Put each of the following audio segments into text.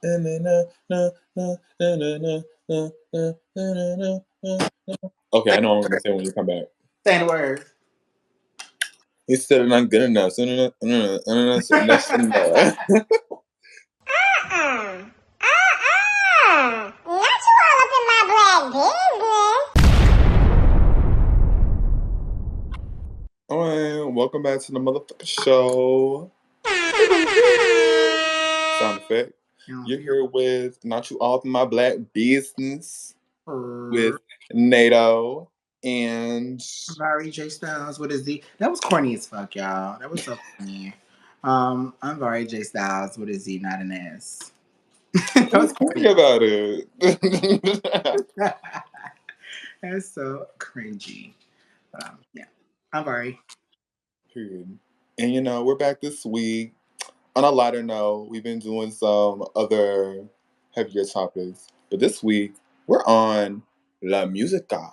Okay, I know what I'm gonna say when you come back. Say the word. He said not good enough. That's enough. Not you all up in my black business. Alright, welcome back to the motherfucking show. Sound effect. You're here with Not You All in My Black Business with Nado and Vari J Styles. What is the? That was corny as fuck, y'all. That was so funny. I'm Vari J Styles. What is he? Not an S. That what's was corny about it? That's so cringy. Yeah, I'm Vari. Period. And we're back this week. On a lighter note, we've been doing some other heavier topics, but this week we're on La Musica.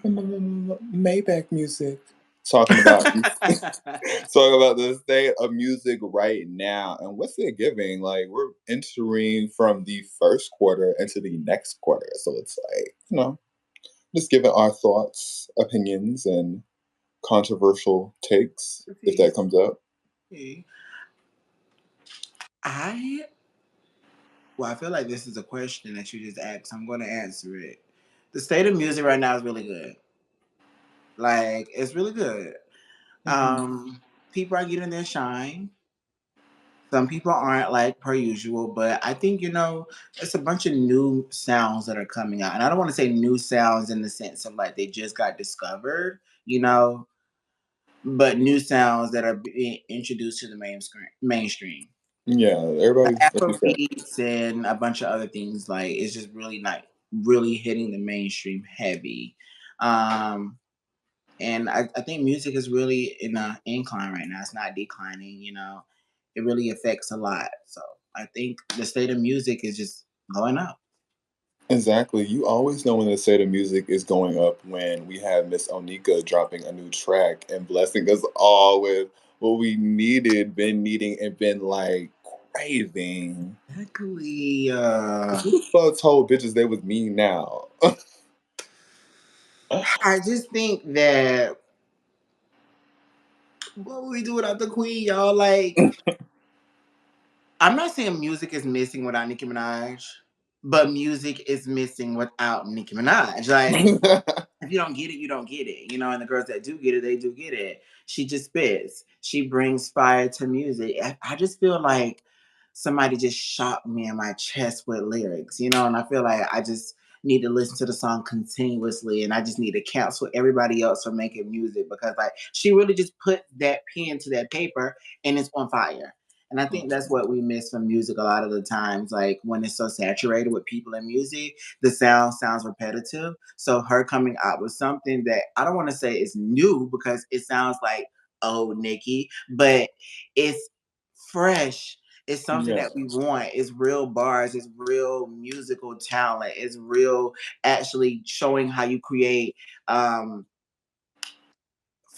Maybach music. Talking about talking about the state of music right now and what's it giving. Like we're entering from the first quarter into the next quarter, so it's like just giving our thoughts, opinions, and controversial takes if that comes up. I I feel like this is a question that you just asked. So I'm going to answer it. The state of music right now is really good. Like it's really good. People are getting their shine. Some people aren't like per usual, but I think it's a bunch of new sounds that are coming out, and I don't want to say new sounds in the sense of like they just got discovered, but new sounds that are being introduced to the mainstream. Yeah, everybody's like Afro you said. beats and a bunch of other things like it's just really like really hitting the mainstream heavy. Um, and I think music is really in an incline right now. It's not declining. It really affects a lot. So I think the state of music is just going up. Exactly. You always know when the state of music is going up when we have Miss Onika dropping a new track and blessing us all with what we needed, been needing, and been like craving. Exactly. Who the fuck told bitches they was me now? I just think that what would we do without the queen, y'all? Like, I'm not saying music is missing without Nicki Minaj, but music is missing without Nicki Minaj. Like, if you don't get it, you don't get it. And the girls that do get it, they do get it. She just spits. She brings fire to music. I just feel like somebody just shot me in my chest with lyrics, and I feel like I just need to listen to the song continuously and I just need to cancel everybody else for making music because like she really just put that pen to that paper and it's on fire. And I think that's what we miss from music a lot of the times. Like when it's so saturated with people and music, the sound sounds repetitive. So her coming out with something that I don't want to say is new because it sounds like old Nikki, but it's fresh. It's something Yeah. that we want. It's real bars. It's real musical talent. It's real actually showing how you create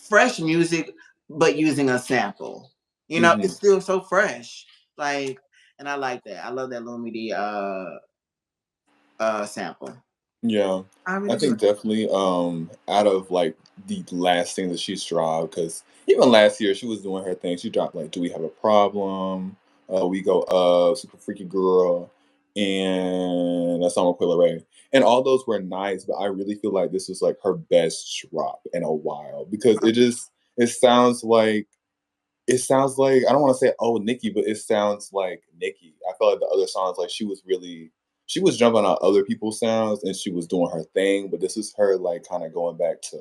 fresh music, but using a sample. Hmm. It's still so fresh. Like, and I like that. I love that Lumidi sample. Yeah. I I really do. think definitely out of like the last thing that she's dropped, because even last year she was doing her thing. She dropped like Do We Have a Problem? We Go Up, Super Freaky Girl, and that song with Quilla Ray. And all those were nice, but I really feel like this was like her best drop in a while because it sounds like I don't want to say oh Nikki, but it sounds like Nikki. I felt like the other songs like she was jumping on other people's sounds and she was doing her thing, but this is her like kind of going back to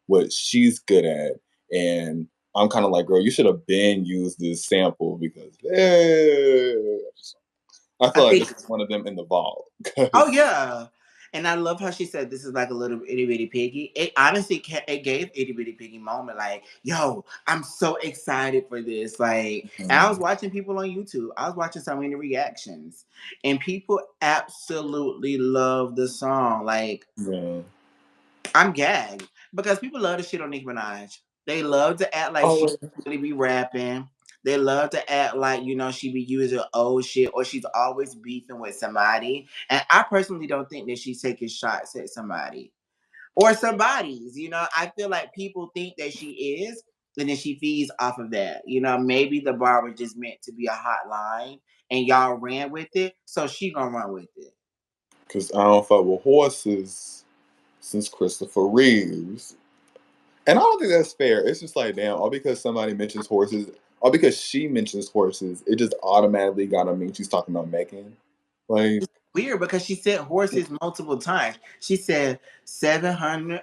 what she's good at. And I'm kind of like, girl, you should have been used this sample because I I feel like think. this is one of them in the vault. Oh yeah. And I love how she said this is like a little itty bitty piggy. It honestly it gave itty bitty piggy moment. Like, yo, I'm so excited for this. Like, and I was watching people on YouTube. I was watching so many reactions, and people absolutely love the song. Like, Yeah. I'm gagged because people love to shit on Nicki Minaj. They love to act like she Oh, really be rapping. They love to act like, she be using old shit or she's always beefing with somebody. And I personally don't think that she's taking shots at somebody or somebody's. I feel like people think that she is, and then she feeds off of that. Maybe the bar was just meant to be a hot line and y'all ran with it, so she gonna run with it. Because I don't fuck with horses since Christopher Reeves. And I don't think that's fair. It's just like, damn, all because somebody mentions horses, all because she mentions horses, it just automatically gotta mean she's talking about Megan. Like, Weird, because she said horses multiple times. She said 700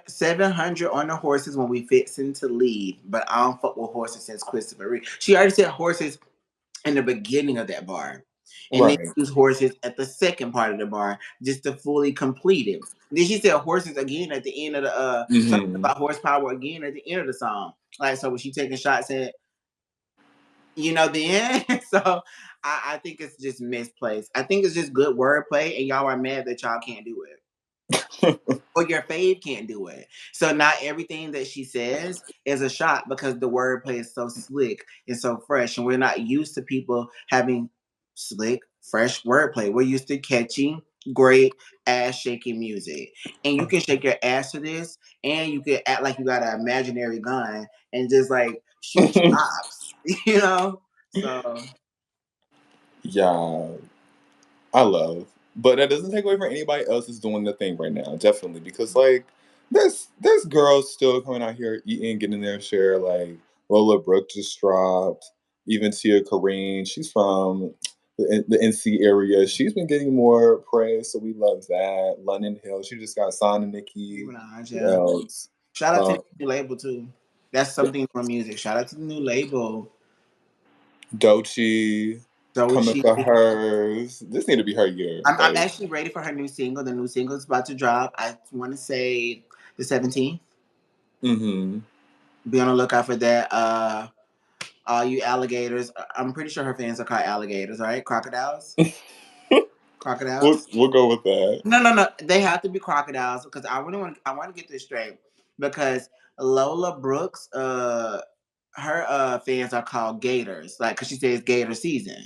on the horses when we fixing to leave, but I don't fuck with horses since Christopher Reeve. She already said horses in the beginning of that bar. And then right. used horses at the second part of the bar just to fully complete it. Then she said horses again at the end of the something about horsepower again at the end of the song. Like, so was she taking shots at the end? So I think it's just misplaced. I think it's just good wordplay, and y'all are mad that y'all can't do it. Or your fave can't do it. So not everything that she says is a shot because the wordplay is so slick and so fresh. And we're not used to people having slick, fresh wordplay. We're used to catchy, great, ass shaking music. And you can shake your ass to this, and you can act like you got an imaginary gun and just like shoot shots, So Yeah, I love. But that doesn't take away from anybody else who's doing the thing right now, definitely. Because like there's girls still coming out here eating, getting their share, like Lola Brooke just dropped, even Tia Corrine, she's from the NC area. She's been getting more praise, so we love that. London Hill, she just got signed to Nicki. Minaj, Who yeah. else? Shout out to Uh, the new label too. That's something for music. Shout out to the new label. Doechii, So coming she, for hers. This need to be her year. I'm Like, actually ready for her new single. The new single is about to drop. I want to say the 17th. mm-hmm. Be on the lookout for that. All you alligators. I'm pretty sure her fans are called alligators, right? Crocodiles. we'll, Crocodiles. we'll go with that. No, no, no. They have to be crocodiles because I want to get this straight because Lola Brooks, her fans are called gators, like because she says gator season.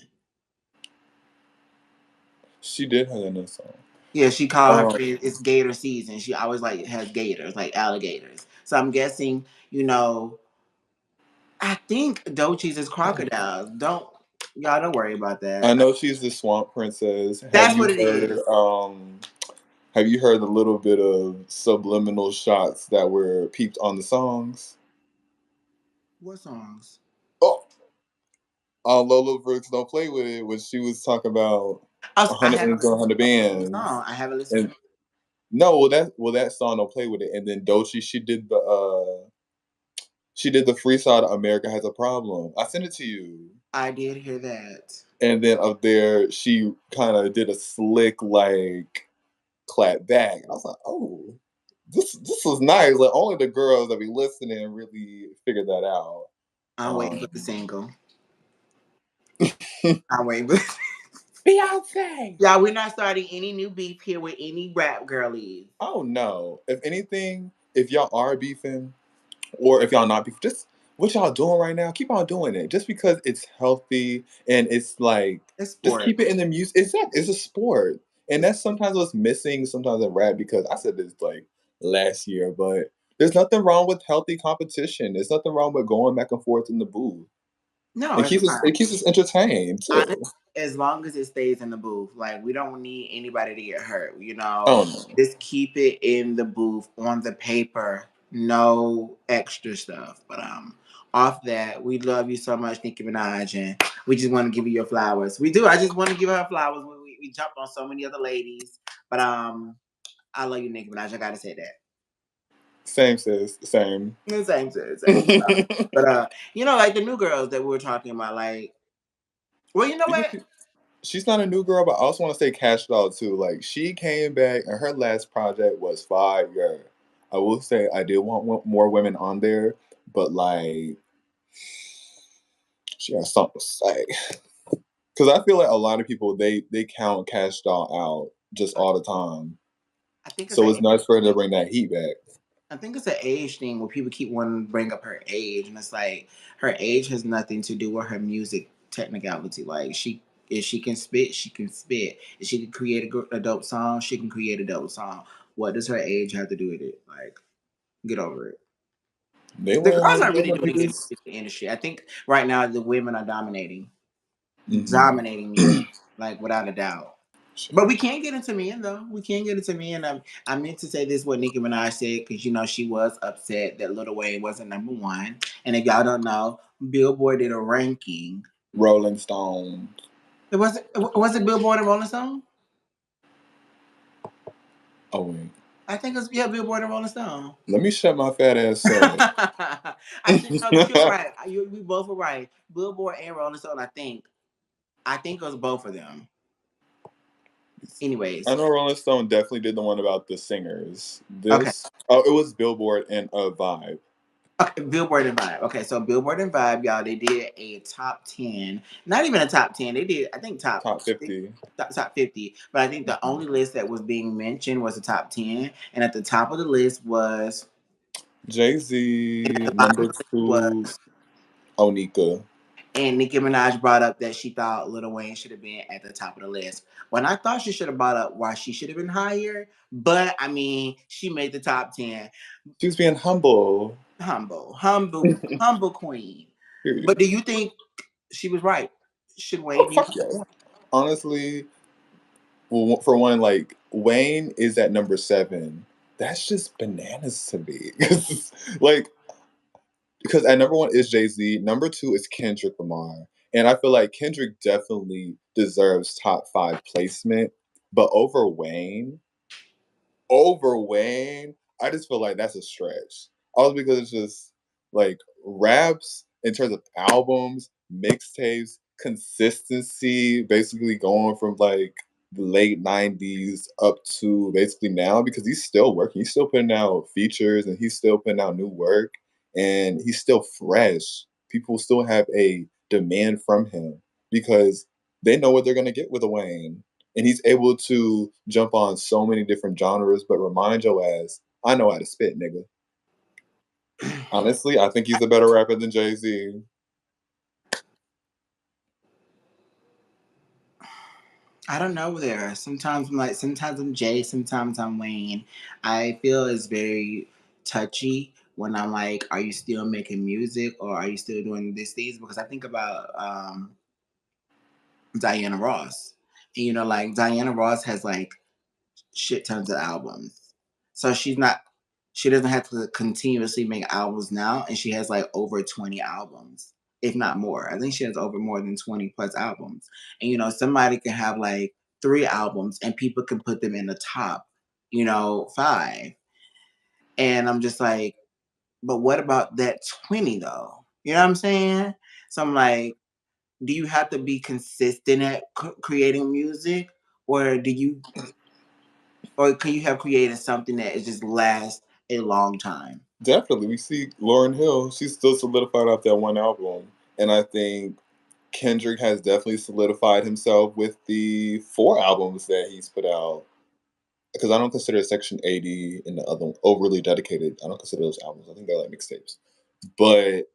She did have that new song. Yeah, she called her Um, friends. It's gator season. She always like has gators, like alligators. So I'm guessing, I think Doechii is crocodiles. Don't worry about I that. know she's the Swamp Princess. That's what it is. Have you heard a little bit of subliminal shots that were peeped on the songs? What songs? Oh, Lola Brooks Don't Play With It when she was talking about I 100 haven't ends on listened 100 to the bands. song. I haven't listened to And it. no, that song Don't Play With It. And then Doechii, she did the freestyle to America Has a Problem. I sent it to you. I did hear that. And then up there, she kind of did a slick like clap back. I was like, oh, this was nice. Like only the girls that be listening really figured that out. I'm waiting for the single. I'm waiting for Beyonce. Yeah, we're not starting any new beef here with any rap girlies. Oh no. If anything, if y'all are beefing, or if y'all not beefing, just what y'all doing right now, keep on doing it. Just because it's healthy and it's like, It's just sport. keep it in the music. It's a sport, and that's sometimes what's missing sometimes in rap. Because I said this like last year, but there's nothing wrong with healthy competition. There's nothing wrong with going back and forth in the booth. No, it's not. It keeps us entertained Honestly, too. as long as it stays in the booth, like we don't need anybody to get hurt. Oh no. Just keep it in the booth on the paper. No extra stuff. But off that, we love you so much, Nicki Minaj, and we just want to give you your flowers. We do. I just want to give her flowers. We jumped on so many other ladies, but I love you, Nicki Minaj. I gotta say that. Same sis. Same. Same, same. But like the new girls that we were talking about, like, well, you know what? She's not a new girl, but I also want to say Cash Doll too. Like she came back and her last project was fire. I will say I did want more women on there, but like she has something to say. Because I feel like a lot of people they count Cash Doll out just all the time. I think it's So it's nice for her to bring that heat back. I think it's an age thing where people keep wanting to bring up her age, and it's like her age has nothing to do with her music technicality. Like if she can spit, she can spit. If she can create a dope song, she can create a dope song. What does her age have to do with it? Like, get over it. They The girls want are really doing good in people's. the music industry. I think right now the women are Mm-hmm. dominating music, like without a doubt. Sure. But we can't get into men though. We can't get into men. I meant to say this what Nicki Minaj said because she was upset that Lil Wayne wasn't #1. And if y'all don't know, Billboard did a ranking. Rolling Stones. Was it Billboard and Rolling Stone? Oh wait. I think it was Billboard and Rolling Stone. Let me shut my fat ass up. I think no, but you're right. We both were right. Billboard and Rolling Stone. I think it was both of them. I Anyways, know Rolling Stone definitely did the one about the singers. okay. It was Billboard and a Vibe. Okay, Billboard and Vibe. Okay, so Billboard and Vibe, y'all, they did a top 10. Not even a top 10. They did, I think, Top 50. top 50. But I think the only list that was being mentioned was the top 10. And at the top of the list was Jay-Z, the bottom number of the list 2, was, Onika. and Nicki Minaj brought up that she thought Lil Wayne should have been at the top of the list. When I thought she should have brought up why she should have been higher, but I mean, she made the top 10. She was being humble. Humble queen. Period. But do you think she was right? Should Oh, Wayne be? fuck yes. Honestly, well, for one, like, Wayne is at number 7. That's just bananas to me. Like, because at number 1 is Jay-Z, number 2 is Kendrick Lamar. And I feel like Kendrick definitely deserves top 5 placement. But over Wayne, I just feel like that's a stretch. Also because it's just like raps in terms of albums, mixtapes, consistency, basically going from like the late 90s up to basically now because he's still working. He's still putting out features and he's still putting out new work and he's still fresh. People still have a demand from him because they know what they're going to get with a Wayne and he's able to jump on so many different genres, but remind your ass, I know how to spit, nigga. Honestly, I think he's a better rapper than Jay-Z. I don't know there. Sometimes I'm Jay, sometimes I'm Wayne. I feel it's very touchy when I'm like, are you still making music or are you still doing these? Because I think about Diana Ross. And, like Diana Ross has like shit tons of albums. So she doesn't have to continuously make albums now, and she has like over 20 albums, if not more. I think she has over more than 20 plus albums. And somebody can have like 3 albums and people can put them in the top, 5. And I'm just like, but what about that 20 though? You know what I'm saying? So I'm like, do you have to be consistent at creating music, or can you have created something that is just last a long time? Definitely. We see Lauryn Hill, she's still solidified off that one album. And I think Kendrick has definitely solidified himself with the 4 albums that he's put out. Because I don't consider Section 80 and the other one overly dedicated. I don't consider those albums. I think they're like mixtapes. But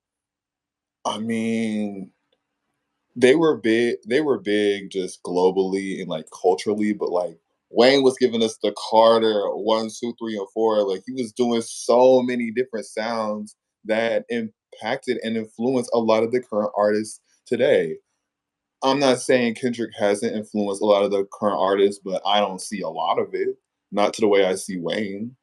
I mean, they were big just globally and like culturally, but like Wayne was giving us the Carter 1, 2, 3, and 4. Like he was doing so many different sounds that impacted and influenced a lot of the current artists today. I'm not saying Kendrick hasn't influenced a lot of the current artists, but I don't see a lot of it. Not to the way I see Wayne.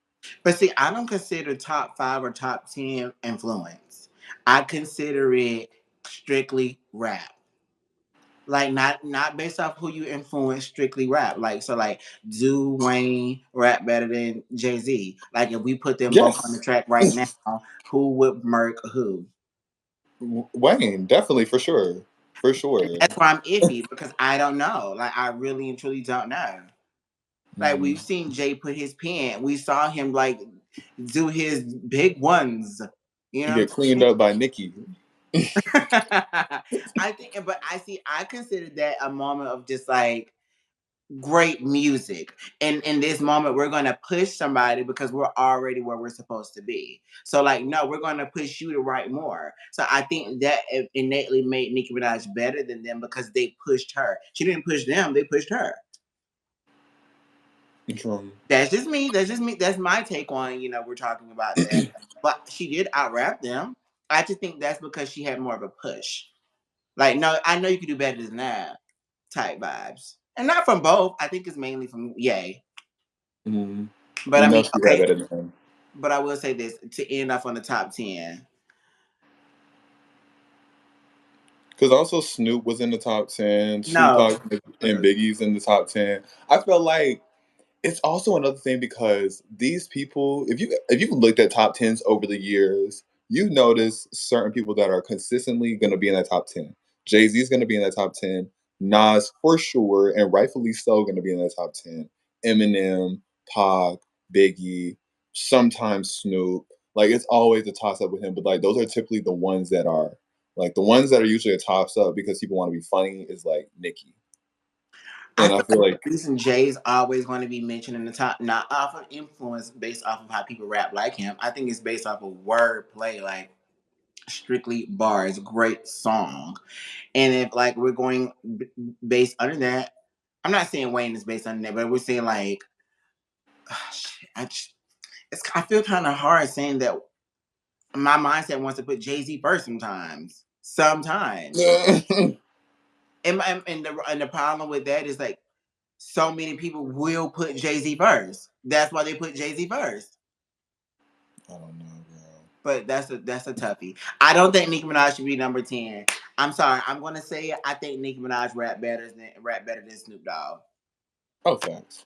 But see, I don't consider top 5 or top 10 influence. I consider it strictly rap. Like not based off who you influence, strictly rap. Like so, like do Wayne rap better than Jay-Z? Like if we put them both on the Yes, track right now, who would murk who? Wayne, definitely for sure, for sure. That's why I'm iffy because I don't know. Like I really and truly don't know. Like Mm. we've seen Jay put his pen. We saw him like do his big ones. You You know get what cleaned I'm up by Nicki. saying? I think, but I consider that a moment of just like great music. And in this moment, we're going to push somebody because we're already where we're supposed to be. So, like, no, we're going to push you to write more. So I think that innately made Nicki Minaj better than them because they pushed her. She didn't push them, they pushed her. That's just me. That's just me. That's my take on, we're talking about that. But she did out rap them. I just think that's because she had more of a push. Like, no, I know you could do better than that type vibes. And not from both. I think it's mainly from Ye. Mm-hmm. But I mean, she okay. better than him. But I will say this to end off on the top 10. Because also Snoop was in the top 10. No. Tupac and Biggie's in the top 10. I feel like it's also another thing because these people, if you looked at top 10s over the years, you notice certain people that are consistently going to be in that top 10. Jay-Z is going to be in that top 10. Nas, for sure, and rightfully so, going to be in that top 10. Eminem, Pac, Biggie, sometimes Snoop. Like, it's always a toss-up with him. But, like, those are typically the ones that are, like, the ones that are usually a toss-up because people want to be funny is, like, Nicki. And I feel like the reason Jay's always going to be mentioned in the top, not off of influence based off of how people rap like him. I think it's based off of wordplay, like strictly bars, great song. And if like we're going based under that, I'm not saying Wayne is based under that, but we're saying like, I feel kind of hard saying that. My mindset wants to put Jay-Z first sometimes. And the problem with that is like so many people will put Jay-Z first. That's why they put Jay-Z first. I don't know, girl. But that's a toughie. I don't think Nicki Minaj should be number 10. I'm sorry. I'm gonna say it. I think Nicki Minaj rap better than Snoop Dogg. Oh, facts.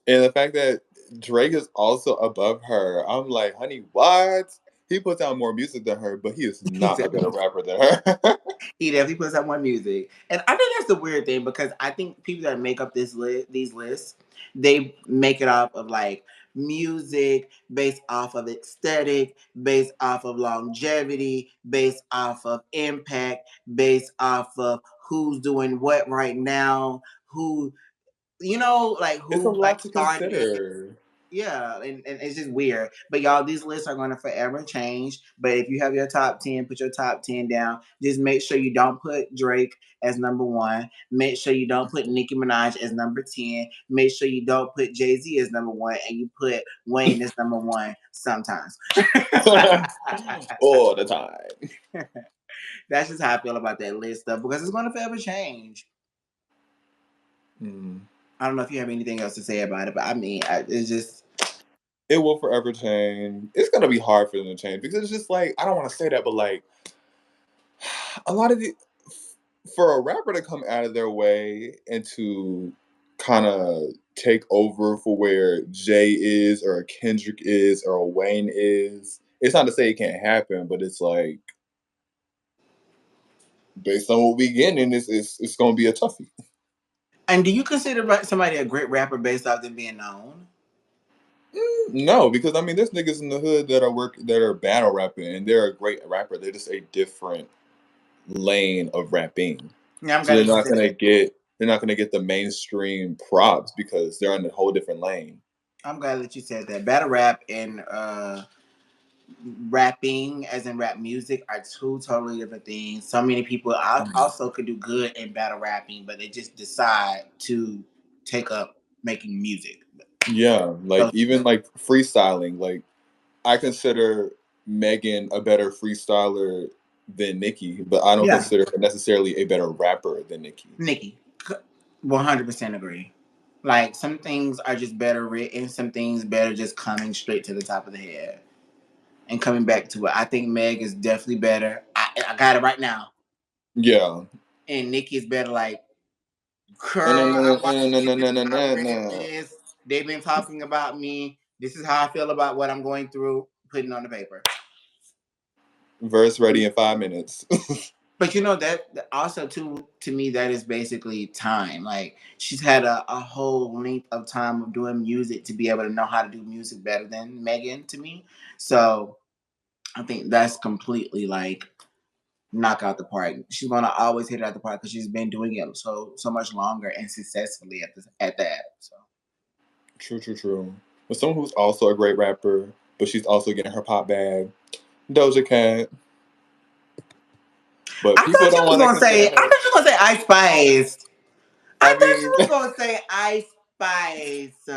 And the fact that Drake is also above her, I'm like, honey, what? He puts out more music than her, but he is not a better rapper than her. He definitely puts out more music, and I think that's the weird thing because I think people that make up these lists, they make it off of like music based off of aesthetic, based off of longevity, based off of impact, based off of who's doing what right now, who like who it's a lot like to started it. consider. Yeah, and it's just weird. But y'all, these lists are going to forever change. But if you have your top 10, put your top 10 down. Just make sure you don't put Drake as number 1. Make sure you don't put Nicki Minaj as number 10. Make sure you don't put Jay-Z as number 1. And you put Wayne as number 1 sometimes. All the time. That's just how I feel about that list stuff because it's going to forever change. I don't know if you have anything else to say about it, but I mean, it's just... It will forever change. It's going to be hard for them to change because it's just like, I don't want to say that, but like, a lot of for a rapper to come out of their way and to kind of take over for where Jay is or a Kendrick is or a Wayne is, it's not to say it can't happen, but it's like, based on what we getting, it's going to be a toughie. And do you consider somebody a great rapper based off them being known? No, because I mean, there's niggas in the hood that are battle rapping, and they're a great rapper. They're just a different lane of rapping. Yeah, so they're not gonna get the mainstream props because they're in a whole different lane. I'm glad that you said that. Battle rap and rapping, as in rap music, are two totally different things. So many people also could do good in battle rapping, but they just decide to take up making music. Yeah, like even like freestyling. Like I consider Megan a better freestyler than Nicki, but I don't consider her necessarily a better rapper than Nicki. 100% agree. Like some things are just better written, some things better just coming straight to the top of the head. And coming back to it, I think Meg is definitely better. I got it right now. Yeah. And Nicki is better. Like, girl, I watched this. They've been talking about me. This is how I feel about what I'm going through. Putting on the paper. Verse ready in 5 minutes. But you know that also to me that is basically time. Like she's had a whole length of time of doing music to be able to know how to do music better than Megan to me. So I think that's completely like knock out the park. She's gonna always hit it out the park because she's been doing it so much longer and successfully at that. So True. But someone who's also a great rapper, but she's also getting her pop bag, Doja Cat. But I people thought you don't was want to gonna consider say. I her. thought you were gonna say Ice Spice. I I thought mean, you was gonna say Ice Spice.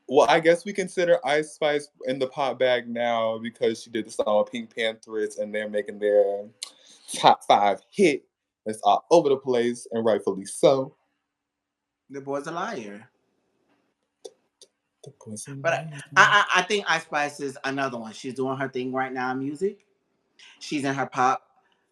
well, I guess we consider Ice Spice in the pop bag now because she did the song with Pink Panthers and they're making their top 5 hit. That's all over the place and rightfully so. The boy's a liar. The poison But ivy. I think Ice Spice is another one. She's doing her thing right now in music. She's in her pop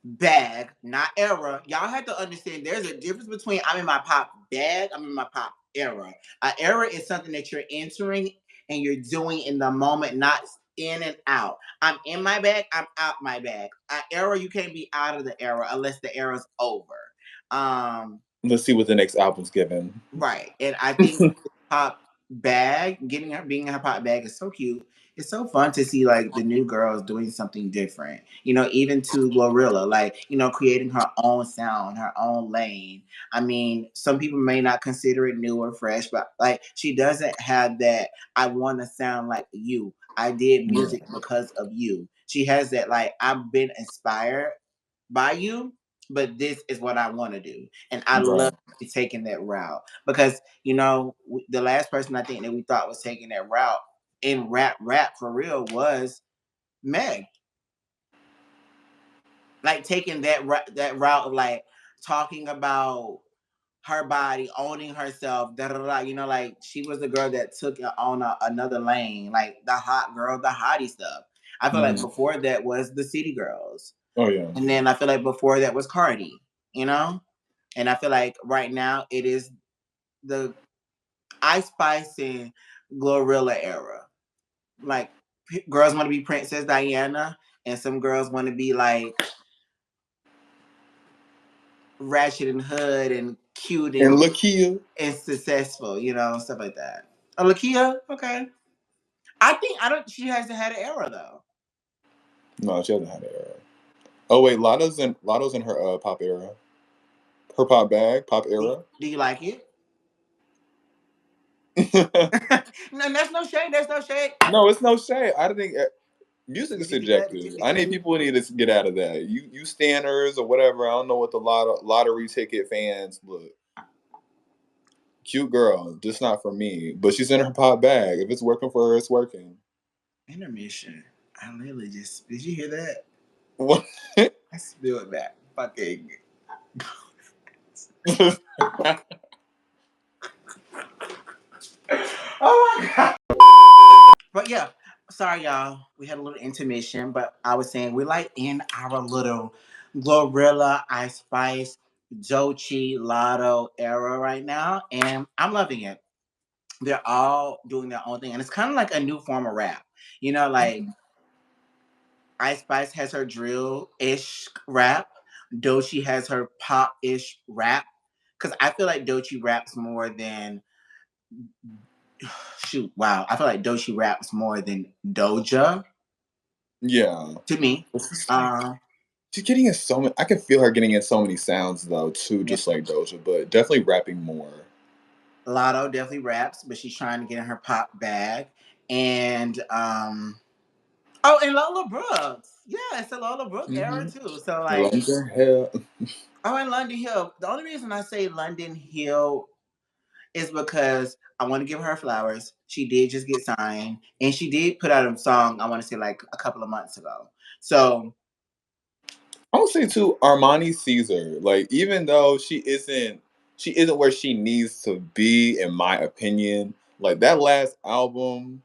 bag, not era. Y'all have to understand there's a difference between I'm in my pop bag, I'm in my pop era. An era is something that you're entering and you're doing in the moment, not in and out. I'm in my bag, I'm out my bag. An era, you can't be out of the era unless the era's over. Let's see what the next album's given. Right. And I think pop bag, getting her being in her pop bag is so cute. It's so fun to see like the new girls doing something different. You know, even to Glorilla, like, you know, creating her own sound, her own lane. I mean, some people may not consider it new or fresh, but like she doesn't have that I want to sound like you. I did Yeah. music because of you. She has that like I've been inspired by you, but this is what I want to do. And I love Right. taking that route because you know the last person I think that we thought was taking that route in rap for real was Meg, like taking that route of like talking about her body, owning herself, da da da. You know, like she was the girl that took it on another lane, like the hot girl, the hottie stuff. I feel like Mm. before that was the City Girls, Oh yeah. and then I feel like before that was Cardi. You know, and I feel like right now it is the Ice Spice and Glorilla era. Like girls want to be Princess Diana, and some girls want to be like ratchet and hood and cute And Lakia. and successful, you know, stuff like that. Oh, Lakia, okay. I think I don't. She hasn't had an era though. No, she hasn't had an era. Oh wait, Lotto's in her pop era. Her pop bag, pop era. Do you like it? No, that's no shade. That's no shade. No, it's no shade. I think music Did is you get that? Did subjective. you I get need that? people who need to get out of that. You stanners or whatever. I don't know what the lottery ticket fans look. Cute girl, just not for me. But she's in her pop bag. If it's working for her, it's working. Intermission. I literally just. Did you hear that? What? I spilled that fucking. Oh my god. But yeah, sorry y'all. We had a little intermission, but I was saying we're like in our little Glorilla, Ice Spice, Dochi, Lotto era right now, and I'm loving it. They're all doing their own thing, and it's kind of like a new form of rap. You know, like Ice Spice has her drill ish rap, Dochi has her pop ish rap. Because I feel like Dochi raps more than shoot. Wow, I feel like Dochi raps more than Doja Yeah. to me. It's like Uh, she's getting in so many. I can feel her getting in so many sounds though too, yeah. just like Doja, but definitely rapping more. Lotto definitely raps, but she's trying to get in her pop bag. And oh, and Lola Brooks. Yeah, it's a Lola Brooks era Mm-hmm. too. So like, London Hell. oh, and London Hill. The only reason I say London Hill is because I want to give her flowers. She did just get signed, and she did put out a song. I want to say like a couple of months ago. So I would say too, Armani Caesar. Like even though she isn't where she needs to be, in my opinion. Like that last album,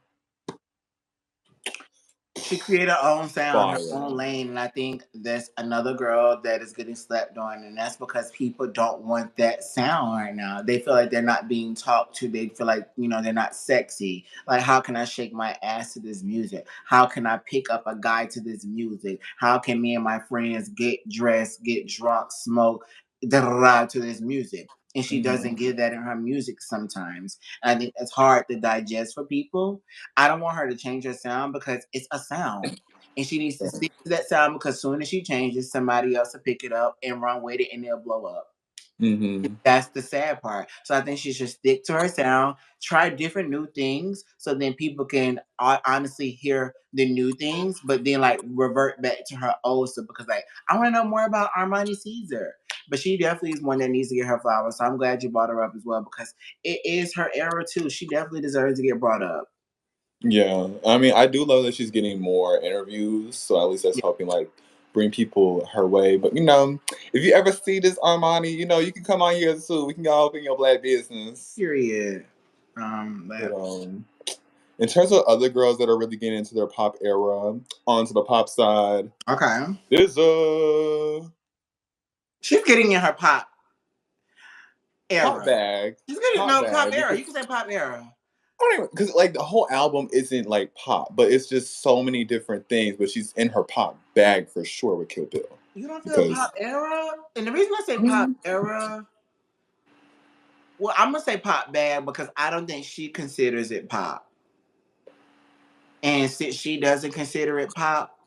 she created her own sound, her fire. own lane, and I think that's another girl that is getting slept on, and that's because people don't want that sound right now. They feel like they're not being talked to. They feel like they're not sexy. Like, how can I shake my ass to this music? How can I pick up a guy to this music? How can me and my friends get dressed, get drunk, smoke, to this music? And she doesn't Mm-hmm. give that in her music sometimes. And I think it's hard to digest for people. I don't want her to change her sound because it's a sound. And she needs to stick to that sound because as soon as she changes, somebody else will pick it up and run with it and they'll blow up. Mm-hmm. That's the sad part. So I think she should stick to her sound, try different new things, so then people can honestly hear the new things, but then like revert back to her old stuff because like I want to know more about Armani Caesar. But she definitely is one that needs to get her flowers. So I'm glad you brought her up as well because it is her era too. She definitely deserves to get brought up. Yeah, I mean, I do love that she's getting more interviews, so at least that's Yeah. helping like bring people her way. But if you ever see this Armani, you can come on here too. We can go open your black business. Period. But in terms of other girls that are really getting into their pop era, onto the pop side, Okay. there's She's getting in her pop pop era. bag, She's getting pop no pop bag era. because You can say pop era. I don't even because like the whole album isn't like pop, but it's just so many different things. But she's in her pop bag for sure with Kill Bill. You don't feel Because pop era? And the reason I say I pop mean, era, well, I'm gonna say pop bag because I don't think she considers it pop. And since she doesn't consider it pop,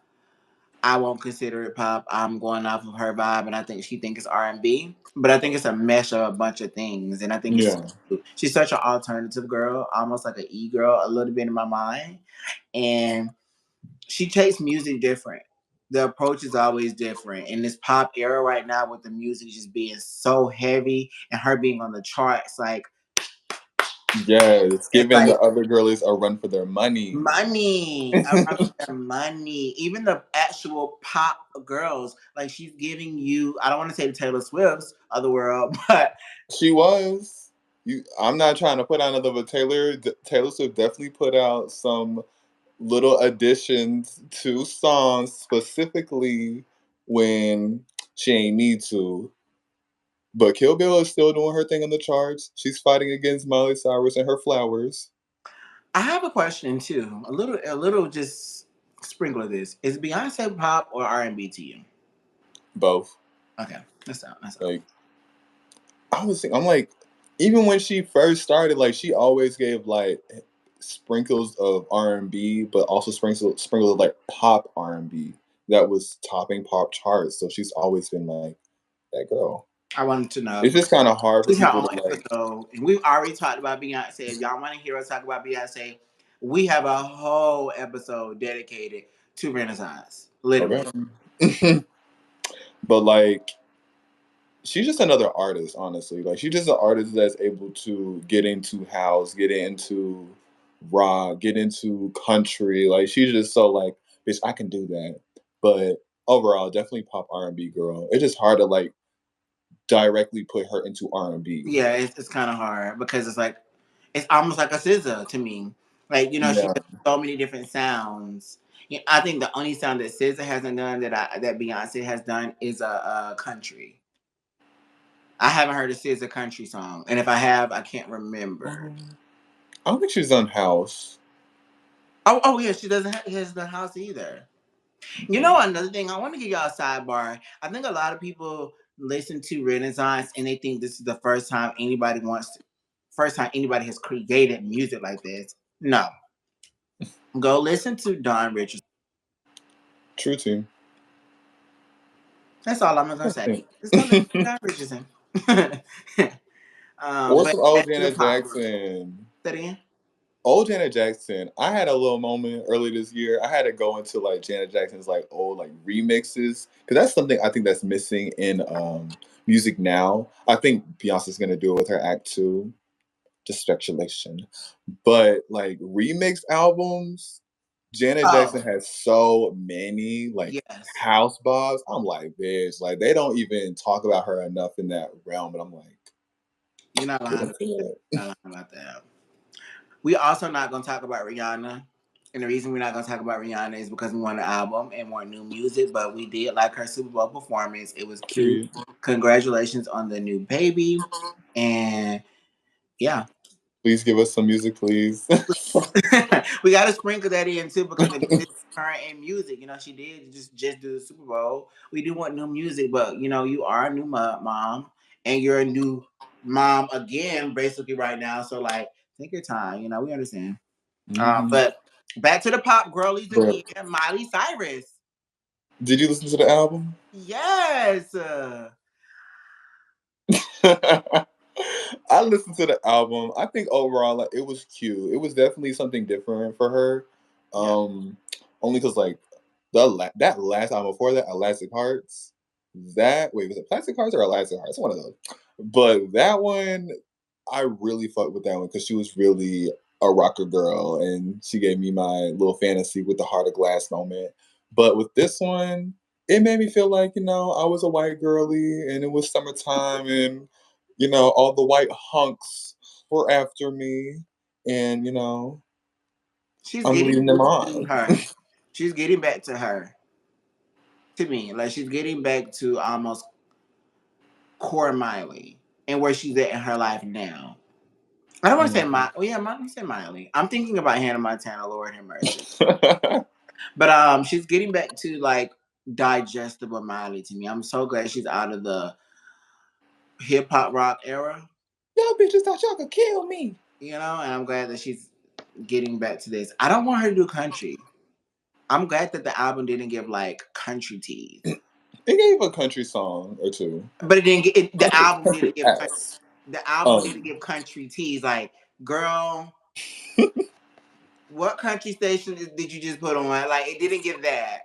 I won't consider it pop. I'm going off of her vibe, and I think she thinks it's R&B. But I think it's a mesh of a bunch of things, and I think it's yeah, she's such an alternative girl, almost like an e girl, a little bit in my mind, and she takes music different. The approach is always different. In this pop era right now, with the music just being so heavy and her being on the charts, it's it's giving like the other girlies a run for their money. money. I run for their money. Even the actual pop girls, like she's giving you. I don't want to say the Taylor Swifts of the world, but She was. I'm not trying to put out another, but Taylor Swift definitely put out some little additions to songs specifically when she ain't need to. But Kill Bill is still doing her thing on the charts. She's fighting against Miley Cyrus and her flowers. I have a question too. A little, just sprinkle of this. Is Beyonce pop or R&B to you? Both. Okay, that's out. That's out. Like I'm like, even when she first started, like she always gave like sprinkles of R&B, but also sprinkles of like pop R&B that was topping pop charts. So she's always been like that girl. I wanted to know It's because just kind of hard for she's her people own to like. episode, and we've already talked about Beyonce. If y'all want to hear us talk about Beyonce, we have a whole episode dedicated to Renaissance. Literally, Okay. But like she's just another artist, honestly. Like she's just an artist that's able to get into house, get into rock, get into country. Like she's just so like, bitch, I can do that. But overall, definitely pop R&B girl. It's just hard to like directly put her into R&B. yeah, it's kind of hard because it's almost like a scissor to me. Like she Yeah. has so many different sounds. Yeah, I think the only sound that SZA hasn't done that Beyonce has done is a country. I haven't heard a SZA country song, and if I have, I can't remember. I don't think she's done house. Oh yeah, she doesn't have his the house either. Another thing, I want to give y'all a sidebar. I think a lot of people listen to Renaissance and they think this is the first time anybody has created music like this. No. Go listen to Don Richardson. True team. That's all I'm gonna say. Just go listen to Don Richardson. Or But some old back to the Janet pop group. Jackson. Say it again. Old Janet Jackson, I had a little moment early this year. I had to go into like Janet Jackson's like old like remixes because that's something I think that's missing in music now. I think Beyonce's gonna do it with her Act Two. Just speculation, but like remix albums, Janet Jackson Oh, has so many like yes. house bars. I'm like, bitch, like they don't even talk about her enough in that realm. And I'm like, You're not get lying. into it. Not lying about that. We also not gonna talk about Rihanna. And the reason we're not gonna talk about Rihanna is because we want an album and want new music, but we did like her Super Bowl performance. It was cute. Period. Congratulations on the new baby. And yeah. Please give us some music, please. We gotta sprinkle that in too because if this is current in music, she did just do the Super Bowl. We do want new music, but you are a new mom and you're a new mom again, basically right now. So like take your time, we understand. Mhm. But Back to the pop girlies But again. Miley Cyrus. did you listen to the album? Yes. I listened to the album. I think overall, like, it was cute. It was definitely something different for her. Yeah. Only because like that last album before that, Elastic Hearts. That wait, was it Plastic Hearts or Elastic Hearts? One of those. But that one, I really fucked with that one because she was really a rocker girl, and she gave me my little fantasy with the heart of glass moment. But with this one, it made me feel like I was a white girly, and it was summertime, and all the white hunks were after me, and She's I'm getting leading them back to on. her. She's getting back to her. To me, like she's getting back to almost core Miley and where she's at in her life now. I don't want to say Mhm. my. Oh yeah, I say Miley. I'm thinking about Hannah Montana. Lord have mercy. But she's getting back to like digestible Miley to me. I'm so glad she's out of the hip hop rock era. Y'all bitches thought y'all could kill me. And I'm glad that she's getting back to this. I don't want her to do country. I'm glad that the album didn't give like country teas. It gave a country song or two. But it didn't get the Country, album country didn't give ass. the album didn't Um, give country teas. Like, girl, what country station did you just put on? Like, it didn't give that.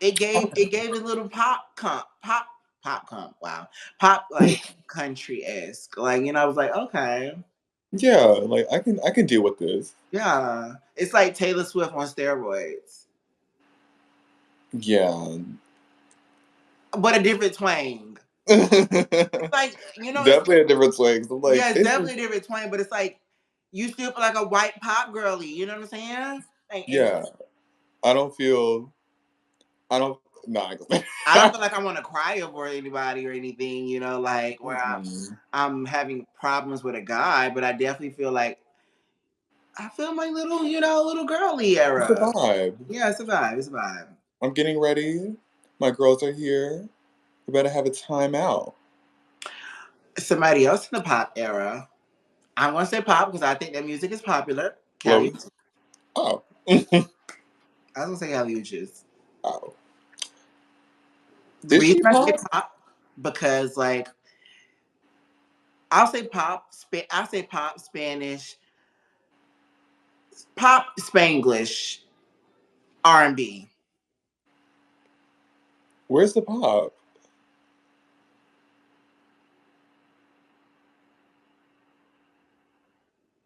It gave a little pop. Wow, pop like country esque. Like I was like, okay, yeah, like I can deal with this. yeah, it's like Taylor Swift on steroids, Yeah. but a different twang. It's like it's Definitely a different swing. So I'm like, yeah, it's this is definitely a different twang, but it's like you still feel like a white pop girly. You know what I'm saying? Like, and yeah. I don't feel I don't no, I ain't gonna I don't feel like I want to cry over anybody or anything. Like where Mm-mm. I'm having problems with a guy, but I definitely feel like I feel my little, little girly It's a era. vibe. Yeah, it's a vibe. It's a vibe. I'm getting ready. My girls are here. We better have a timeout. Somebody else in the pop era. I'm gonna say pop because I think that music is popular. Kelly. Well, oh. I was gonna say Kelly Uchis. Oh. The Is reason she I say pop? pop because like I'll say pop. I'll say pop Spanish, pop Spanglish, R&B. Where's the pop?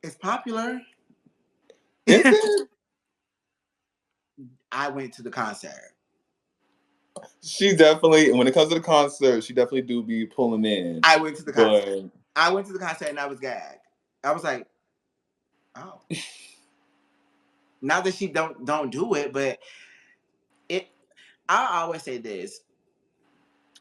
It's popular. Is it? I went to the concert. She definitely, when it comes to the concert, she definitely do be pulling in. I went to the concert. But I went to the concert and I was gagged. I was like, oh. Not that she don't do it, but it. I always say this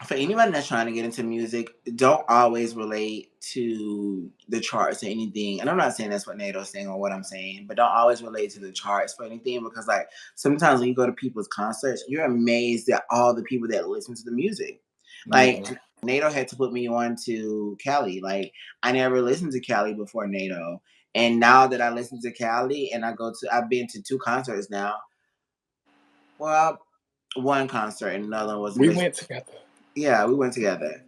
for anybody that's trying to get into music, don't always relate to the charts or anything. And I'm not saying that's what Nado's saying or what I'm saying, but don't always relate to the charts for anything because, like, sometimes when you go to people's concerts, you're amazed at all the people that listen to the music. Like, mhm. Nado had to put me on to Cali. Like, I never listened to Cali before Nado. And now that I listen to Cali and I've been to 2 concerts now. Well, one concert and another one was We basically went together. yeah, we went together.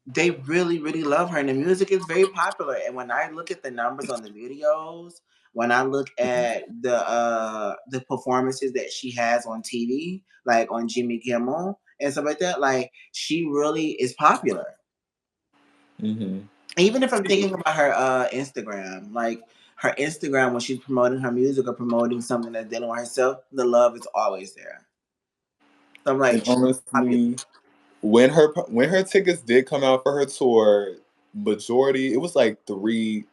They really, really love her, and the music is very popular. And when I look at the numbers on the videos, when I look at the performances that she has on TV, like on Jimmy Kimmel and stuff like that, like she really is popular. Hmm. Even if I'm thinking about her Instagram, like her Instagram when she's promoting her music or promoting something that's dealing with herself, the love is always there. So I'm And like, she's popular. honestly, when her tickets did come out for her tour, majority it was like three.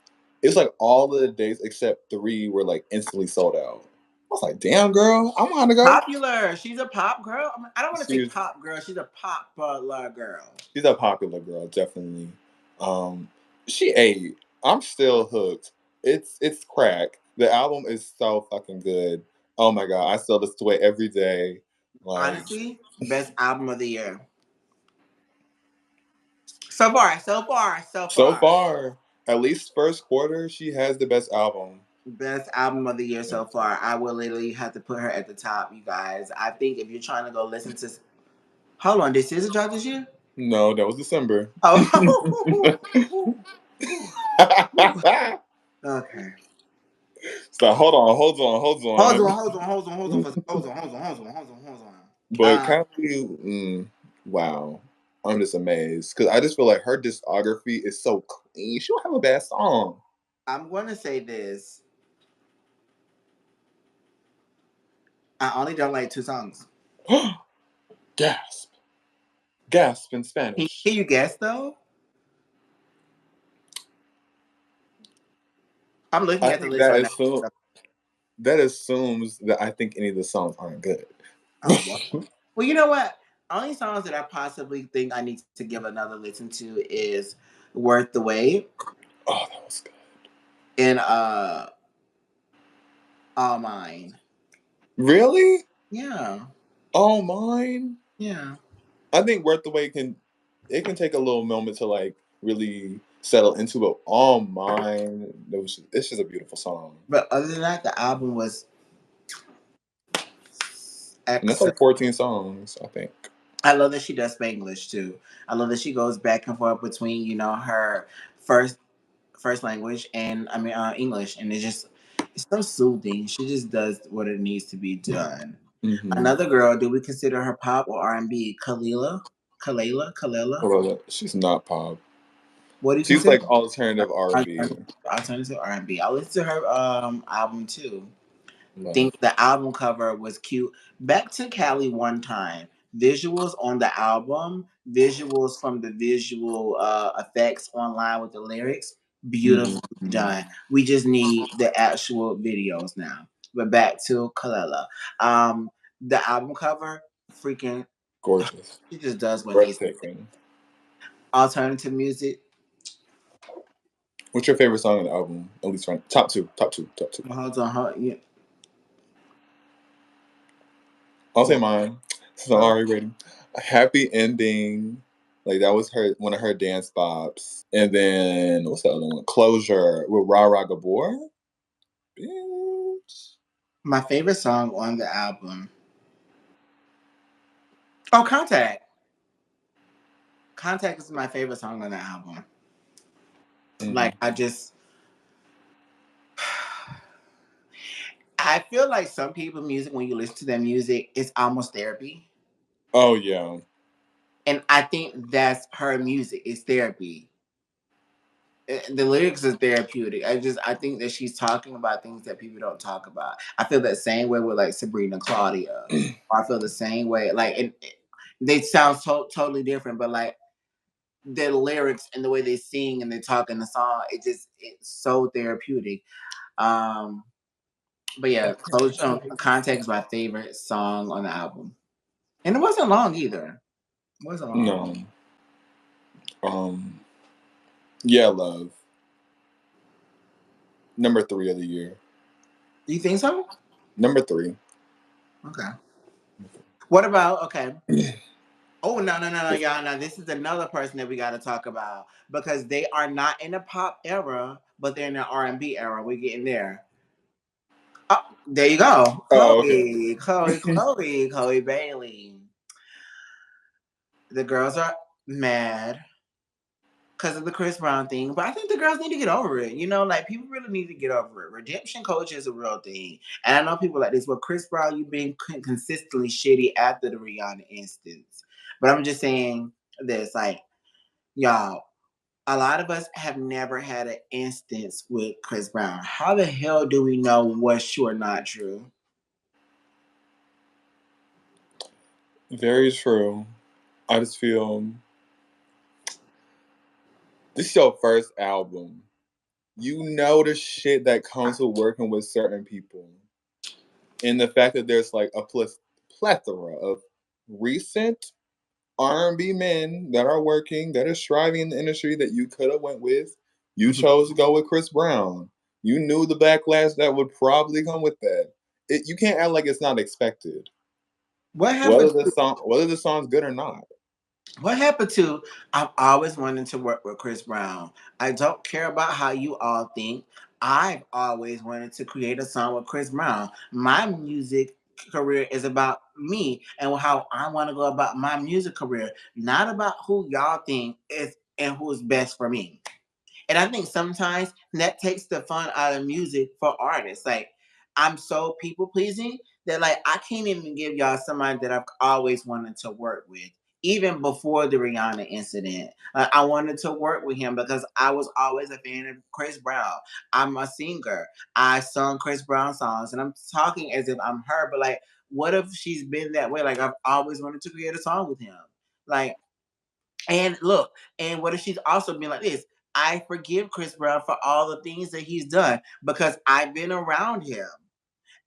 It was like all of the days except three were like instantly sold out. I was like, damn, girl, I want to go. Popular. She's a pop girl. I don't want to say She's pop girl. She's a popular girl. she's a popular girl, definitely. Um, she ate. I'm still hooked. It's crack. The album is so fucking good. Oh my god, I still listen to it every day. Like Honestly, best album of the year. So far, so far, so so far. far. At least first quarter, she has the best album. Best album of the year so far. I will literally have to put her at the top, you guys. I think if you're trying to go listen to, hold on, did SZA drop this year? No, that was December. Oh, okay. So hold on. Hold on, hold on, hold on, hold on, hold on, hold on, hold on, hold on, hold on. But Kylie, wow, I'm just amazed because I just feel like her discography is so clean. She don't have a bad song. I'm going to say this. I only don't like two songs. Gasp, gasp in Spanish. Can you guess though? I'm looking I at the think list right now. that assumes that I think any of the songs aren't good. Oh, well, you know what? Only songs that I possibly think I need to give another listen to is "Worth the Wait" Oh, that was good. and "All Mine." Really? Yeah, All Mine? yeah. I think Worth the Wait can take a little moment to like really settle into it. All Mine, it's just a beautiful song. But other than that, the album was And that's excellent. like 14 songs, I think. I love that she does Spanglish too. I love that she goes back and forth between her first language and English, and it's so soothing. She just does what it needs to be done. Mm-hmm. Another girl, do we consider her pop or R&B? Kalela. She's not pop. What do you She's consider? like alternative R&B. Alternative R&B. I listened to her album too. Love. Think the album cover was cute. Back to Cali one time. Visuals on the album, visuals from the visual effects online with the lyrics, beautiful done. We just need the actual videos now. But back to Kalela. The album cover, freaking Gorgeous. she just does what needs. Breathtaking. Alternative music. What's your favorite song on the album? At least one. Top two. Hold on, yeah. I'll say mine. So I'm already rating. Happy Ending. Like that was one of her dance bops. And then what's the other one? Closure with Ra Ra Gabor. Bitch. My favorite song on the album. Oh, Contact. Contact is my favorite song on the album. Mm-hmm. Like I feel like some people music when you listen to their music, it's almost therapy. Oh yeah. And I think that's her music. It's therapy. The lyrics are therapeutic. I think that she's talking about things that people don't talk about. I feel that same way with like Sabrina Claudia. Or I feel the same way. Like they sound totally different, but like their lyrics and the way they sing and they talk in the song, it's so therapeutic. But yeah, Contact is my favorite song on the album. And it wasn't long either. It wasn't long. No. Yeah, Love. Number 3 of the year. Do you think so? Number 3. Okay. What about Oh no, y'all! Now this is another person that we got to talk about because they are not in the pop era, but they're in the R&B era. We're getting there. Oh, there you go, Oh, okay. Chloe Bailey. The girls are mad because of the Chris Brown thing, but I think the girls need to get over it. Like people really need to get over it. Redemption culture is a real thing, and I know people like this. But Chris Brown, you've been consistently shitty after the Rihanna instance. But I'm just saying this, like, y'all, a lot of us have never had an instance with Chris Brown. How the hell do we know what's true or not true? Very true. I just feel this is your first album. You know the shit that comes with working with certain people. And the fact that there's like a plethora of recent R&B men that are working, that are striving in the industry that you could have went with. You chose to go with Chris Brown. You knew the backlash that would probably come with that. You can't act like it's not expected. What happened? Whether the song's good or not. What happened to I've always wanted to work with Chris Brown. I don't care about how you all think. I've always wanted to create a song with Chris Brown. My music career is about me and how I want to go about my music career, not about who y'all think is and who's best for me. And I think sometimes that takes the fun out of music for artists. Like, I'm so people pleasing that like I can't even give y'all somebody that I've always wanted to work with. Even before the Rihanna incident, I wanted to work with him because I was always a fan of Chris Brown. I'm a singer. I sung Chris Brown songs, and I'm talking as if I'm her. But like, what if she's been that way? Like, I've always wanted to create a song with him. Like, and look, and what if she's also been like this? I forgive Chris Brown for all the things that he's done because I've been around him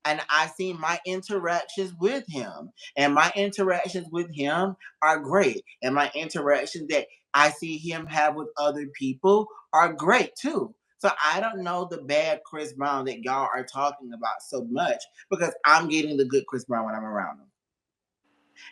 and I've seen my interactions with him. And my interactions with him are great. And my interactions that I see him have with other people are great too. So I don't know the bad Chris Brown that y'all are talking about so much because I'm getting the good Chris Brown when I'm around him.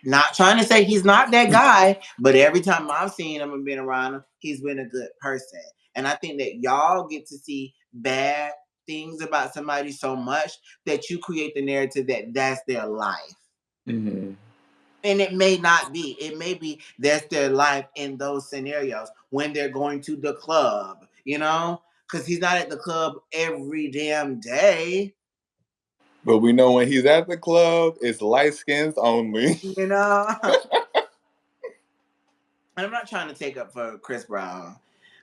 Not trying to say he's not that guy, but every time I've seen him and been around him, he's been a good person. And I think that y'all get to see bad things about somebody so much that you create the narrative that that's their life. Mm-hmm. And it may not be. It may be that's their life in those scenarios when they're going to the club, you know? Because he's not at the club every damn day, But we know when he's at the club, it's light skins only. you know? And I'm not trying to take up for Chris Brown.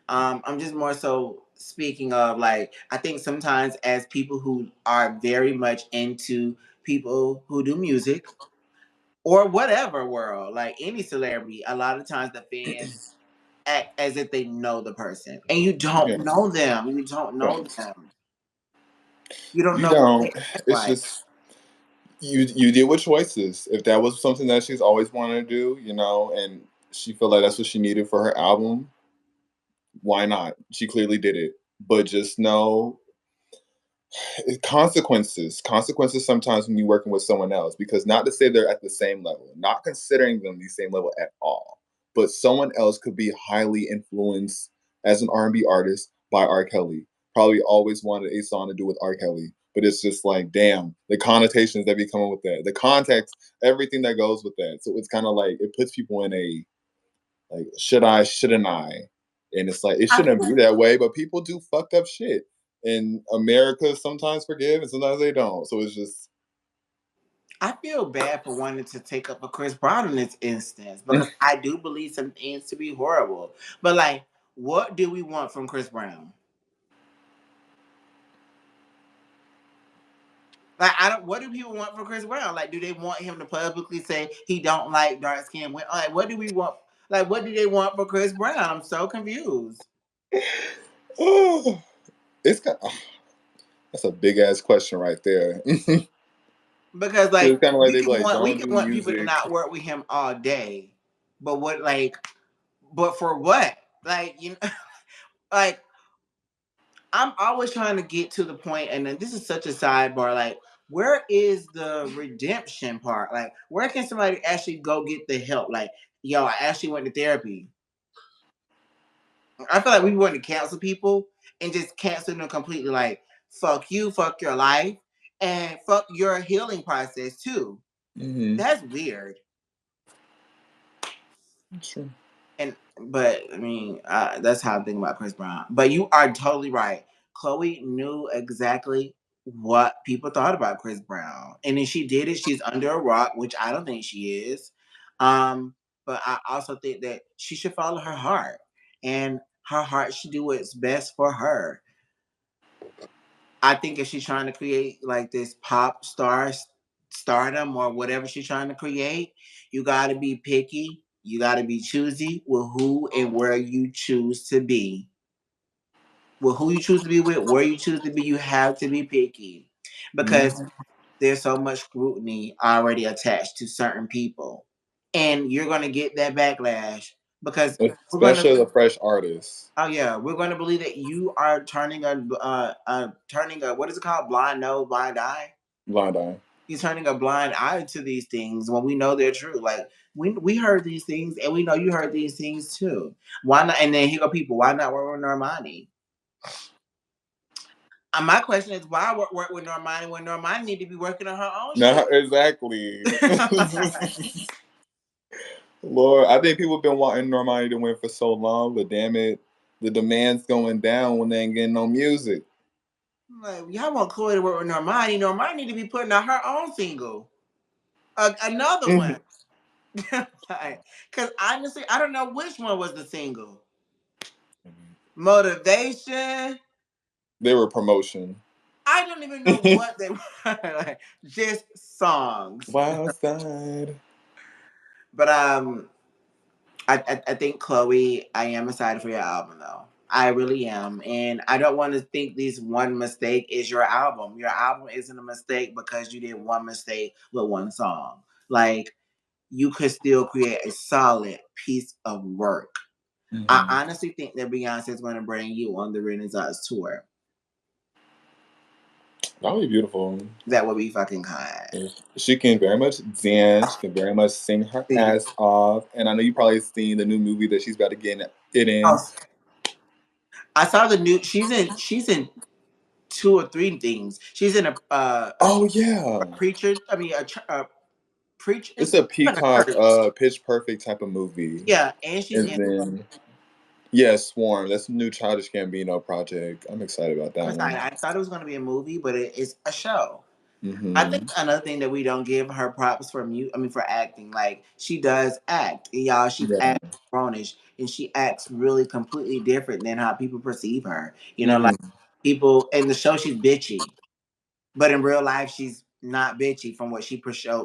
I'm just more so speaking of like I think sometimes as people who are very much into people who do music or whatever world, like any celebrity, a lot of times the fans act as if they know the person, and you don't Yeah. know them. You don't know Right. them. You don't You know what they don't. act It's like. just you deal with choices. If that was something that she's always wanted to do, and she felt like that's what she needed for her album, why not? She clearly did it. But just know consequences sometimes when you're working with someone else, because not to say they're at the same level, not considering them the same level at all, but someone else could be highly influenced as an R&B artist by R. Kelly, probably always wanted a song to do with R. Kelly, but it's just like, damn, the connotations that be coming with that, the context, everything that goes with that. So it's kind of like it puts people in a like, should I, shouldn't I? And it's like, it I shouldn't be feel, that way, but people do fucked up shit. And America sometimes forgive and sometimes they don't. So it's just, I feel bad for wanting to take up a Chris Brown in this instance because I do believe some things to be horrible. But like, what do we want from Chris Brown? Like, I don't. What do people want from Chris Brown? Like, do they want him to publicly say he don't like dark skin women? Like, what do we want? Like, what do they want for Chris Brown? I'm so confused. oh, it's kind of, that's a big ass question right there. Because like It's kind of like they be like, we don't can do want people to music. not work with him all day, but what like, but for what? Like like I'm always trying to get to the point, and then this is such a sidebar. Like, where is the redemption part? Like, where can somebody actually go get the help? Like, yo, I actually went to therapy. I feel like we want to cancel people and just cancel them completely. Like, fuck you, fuck your life, and fuck your healing process too. Mm-hmm. That's weird. Sure. And but I mean, that's how I think about Chris Brown. But you are totally right. Chloe knew exactly what people thought about Chris Brown, and if she did it, she's under a rock, which I don't think she is. But I also think that she should follow her heart, and her heart should do what's best for her. I think if she's trying to create like this pop star stardom or whatever she's trying to create, you got to be picky. You got to be choosy with who and where you choose to be. With who you choose to be with, where you choose to be, you have to be picky because Mm-hmm. there's so much scrutiny already attached to certain people. And you're going to get that backlash because we're going to Especially as a fresh artist. oh yeah, we're going to believe that you are turning a what is it called? Blind nose, blind eye. Blind eye. He's turning a blind eye to these things when we know they're true. Like we heard these things, and we know you heard these things too. Why not? And then here go people. Why not work with Normani? My question is, why work with Normani when Normani need to be working on her own No, shit? exactly. Lord, I think people have been wanting Normani to win for so long, but damn it, the demand's going down when they ain't getting no music. Like, y'all want Chloe to work with Normani. Normani need to be putting out her own single. Another one. Because honestly, I don't know which one was the single. Motivation. They were promotion. I don't even know what they were. Like, just songs. Wild side. But I think Chloe, I am excited for your album though. I really am, and I don't want to think this one mistake is your album. Your album isn't a mistake because you did one mistake with one song. Like, you could still create a solid piece of work. Mm-hmm. I honestly think that Beyonce is going to bring you on the Renaissance tour. That would be beautiful. That would be fucking kind. She can very much dance. She can very much sing her ass off. And I know you probably seen the new movie that she's about to get it in. Oh, I saw the new. She's in two or three things. She's in Oh yeah, a preacher. I mean a preacher. it's a Like a Peacock church. Pitch Perfect type of movie. Yeah, and she's And in. then yeah, Swarm. That's the new Childish Gambino project. I'm excited about that one. I thought it was going to be a movie, but it's a show. I think Mm-hmm. another thing that we don't give her props for for acting. Like, she does act, and y'all, she's Yeah. acting grownish, and she acts really completely different than how people perceive her. Like Mm-hmm. people in the show, she's bitchy, but in real life, she's not bitchy from what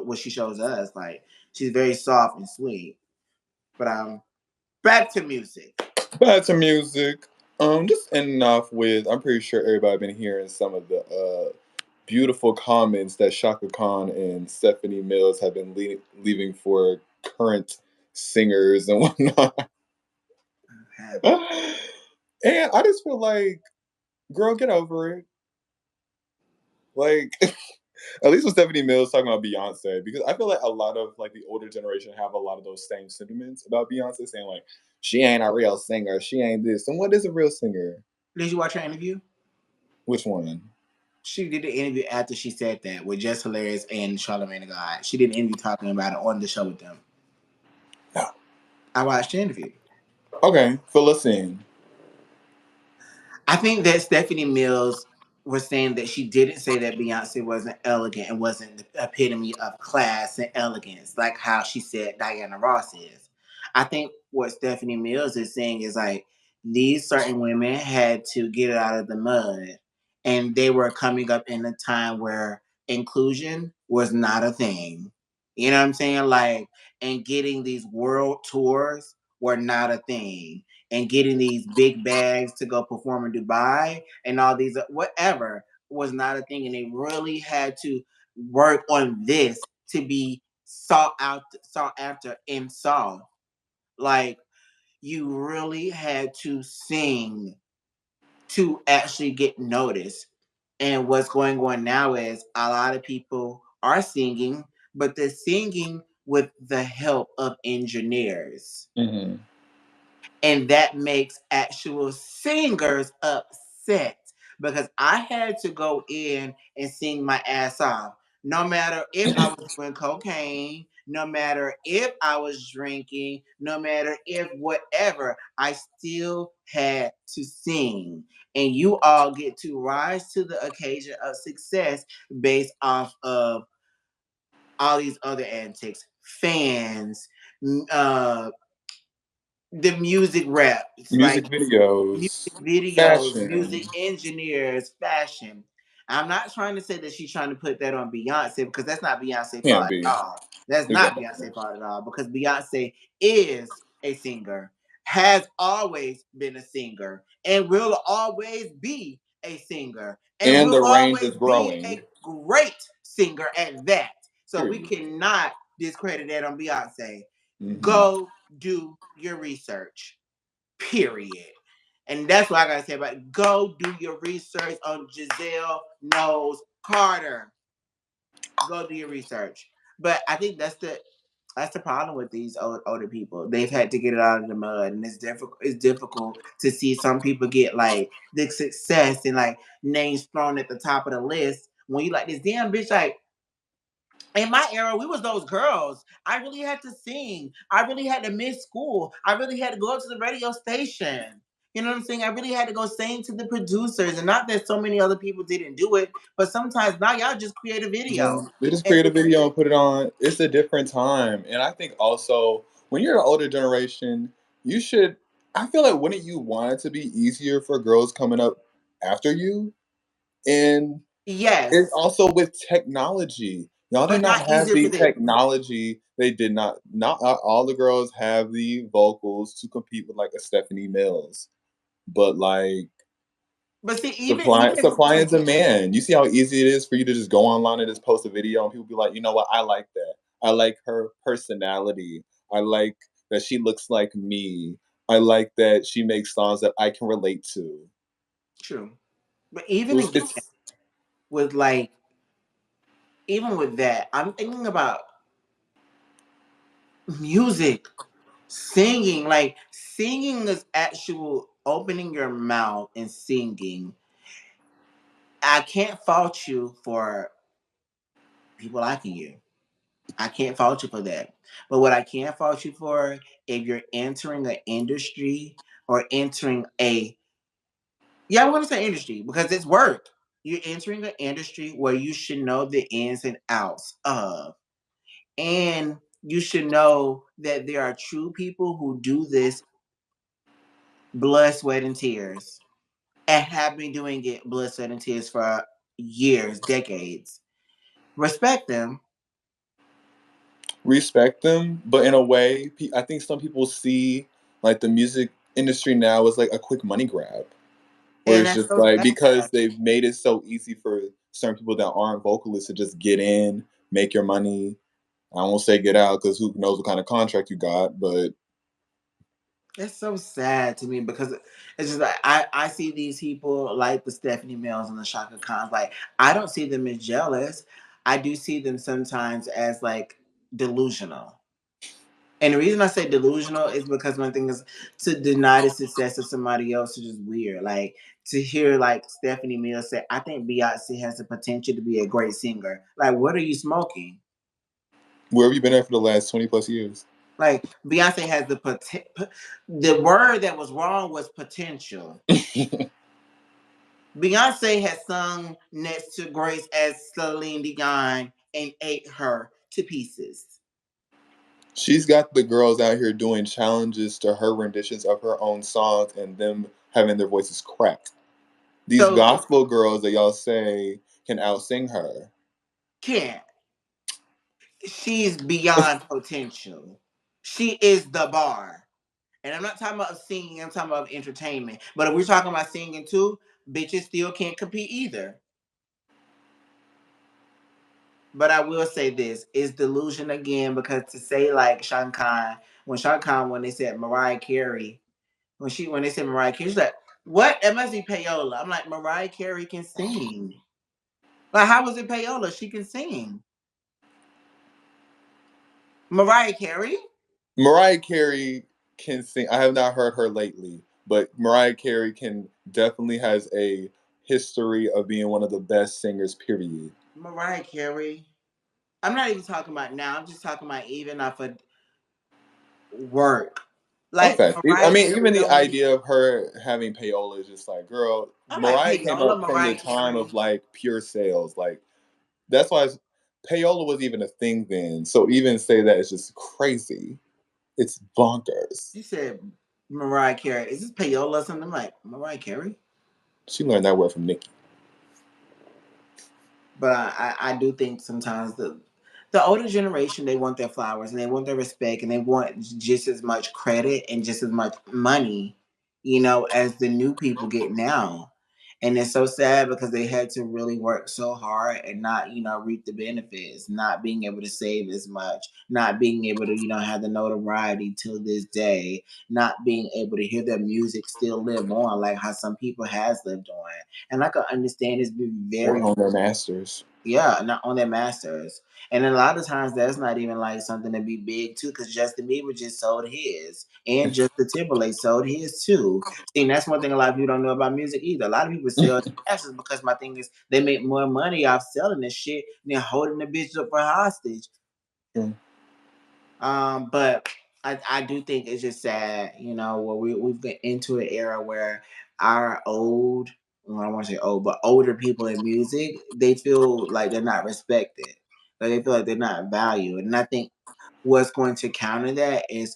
what she shows us. Like, she's very soft and sweet. But back to music. Back to music. Just ending off with, I'm pretty sure everybody been hearing some of the beautiful comments that Shaka Khan and Stephanie Mills have been leaving for current singers and whatnot. And I just feel like, girl, get over it. Like, at least with Stephanie Mills talking about Beyonce, because I feel like a lot of like the older generation have a lot of those same sentiments about Beyonce, saying like she ain't a real singer, she ain't this. And what is a real singer? Did you watch her interview? Which one? She did the interview after she said that with Jess Hilarious and Charlamagne the God. She did an interview talking about it on the show with them. No. I watched the interview. Okay, fill us in. I think that Stephanie Mills was saying that she didn't say that Beyonce wasn't elegant and wasn't the epitome of class and elegance, like how she said Diana Ross is. I think what Stephanie Mills is saying is like, these certain women had to get it out of the mud, and they were coming up in a time where inclusion was not a thing. You know what I'm saying? Like, and getting these world tours were not a thing, and getting these big bags to go perform in Dubai and all these whatever was not a thing, and they really had to work on this to be sought after and saw. Like, you really had to sing to actually get noticed. And what's going on now is a lot of people are singing, but they're singing with the help of engineers. Mm-hmm. And that makes actual singers upset because I had to go in and sing my ass off. No matter if I was doing cocaine, no matter if I was drinking, no matter if whatever, I still had to sing. And you all get to rise to the occasion of success based off of all these other antics, fans, uh, the music reps, Music like videos, music videos, fashion. music engineers, fashion. I'm not trying to say that she's trying to put that on Beyonce because that's not Beyonce's fault Can't at be. all. That's not Exactly. Beyonce's fault at all because Beyonce is a singer, has always been a singer, and will always be a singer, and And will the range always is be growing. a great singer at that. So we Period. cannot discredit that on Beyonce. Mm-hmm. Go do your research. Period. And that's what I gotta say about it. Go do your research on Giselle Knowles Carter. Go do your research. But I think that's the problem with these older people. They've had to get it out of the mud, and it's difficult. It's difficult to see some people get like the success and like names thrown at the top of the list when you like this damn bitch. Like in my era, we was those girls. I really had to sing. I really had to miss school. I really had to go up to the radio station. You know what I'm saying? I really had to go sing to the producers, and not that so many other people didn't do it, but sometimes now y'all just create a Yeah, video. they just And create a video and put it on. It's a different time, and I think also when you're an older generation, you should. I feel like wouldn't you want it to be easier for girls coming up after you? And it's yes, also with technology. Y'all did but not not have easier the for them. technology. They did not. Not all the girls have the vocals to compete with like a Stephanie Mills, but like But see, supply, even if supply and like demand. You see how easy it is for you to just go online and just post a video, and people be like, you know what? I like that. I like her personality. I like that she looks like me. I like that she makes songs that I can relate to. true, but even again It's with like even with that, I'm thinking about music, singing. Like singing is actual opening your mouth and singing. I can't fault you for people liking you. I can't fault you for that. But what I can fault you for, if you're entering an industry or entering a, yeah, I want to say industry because it's work. You're entering an industry where you should know the ins and outs of. And you should know that there are true people who do this blood, sweat, and tears and have been doing it blood, sweat, and tears for years, decades. Respect them. respect them, but in a way, I think some people see like the music industry now as like a quick money grab, where And it's that's just so like sad. because they've made it so easy for certain people that aren't vocalists to just get in, make your money. I won't say get out because who knows what kind of contract you got, but It's so sad to me because it's just like I see these people like the Stephanie Mills and the Shaka Khans. Like I don't see them as jealous. I do see them sometimes as like delusional. And the reason I say delusional is because one thing is to deny the success of somebody else is just weird. Like to hear like Stephanie Mills say, I think Beyonce has the potential to be a great singer. Like, what are you smoking? where have you been at for the last 20 plus years? Like Beyonce has the the word that was wrong was potential. Beyonce has sung next to Grace as Celine Dion and ate her to pieces. She's got the girls out here doing challenges to her renditions of her own songs and them having their voices cracked. These So gospel girls that y'all say can outsing her. can't. She's beyond potential. She is the bar. And I'm not talking about singing, I'm talking about entertainment. But if we're talking about singing too, bitches still can't compete either. But I will say this is delusion again because to say like Sean Khan, when they said Mariah Carey, when they said Mariah Carey, she's like, what? It must be payola. I'm like, Mariah Carey can sing. Like, how was it payola? She can sing. Mariah Carey? Mariah Carey can sing. I have not heard her lately, but Mariah Carey can definitely has a history of being one of the best singers. Period. Mariah Carey. I'm not even talking about now. I'm just talking about even off of work. Like Okay. I Mariah mean, Carey even the don't. idea of her having payola is just like, girl, I'm like Mariah came payola, up from the Mariah time Carey. of like pure sales. Like that's why payola was even a thing then. So even say that is just crazy. It's bonkers. She said Mariah Carey. Is this payola or something? I'm like Mariah Carey. She learned that word from Nicki. But I do think sometimes the older generation they want their flowers and they want their respect and they want just as much credit and just as much money, as the new people get now. And it's so sad because they had to really work so hard and not, reap the benefits, not being able to save as much, not being able to, have the notoriety till this day, not being able to hear their music still live on like how some people has lived on. And I can understand it's been Or very own their masters. Yeah, not on their masters. And then a lot of times that's not even like something to be big too, because Justin Bieber just sold his, and Justin Timberlake sold his too. See, and that's one thing a lot of people don't know about music either. A lot of people sell masters because my thing is they make more money off selling this shit than holding the bitch up for hostage. Mm. But I do think it's just sad, where we've got into an era where our old, well, I don't want to say old, but older people in music, they feel like they're not respected. Like they feel like they're not valued. And I think what's going to counter that is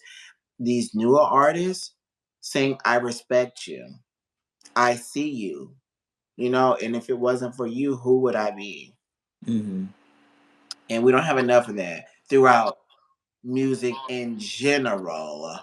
these newer artists saying, I respect you. I see you. And if it wasn't for you, who would I be? Mm-hmm. And we don't have enough of that throughout music in general,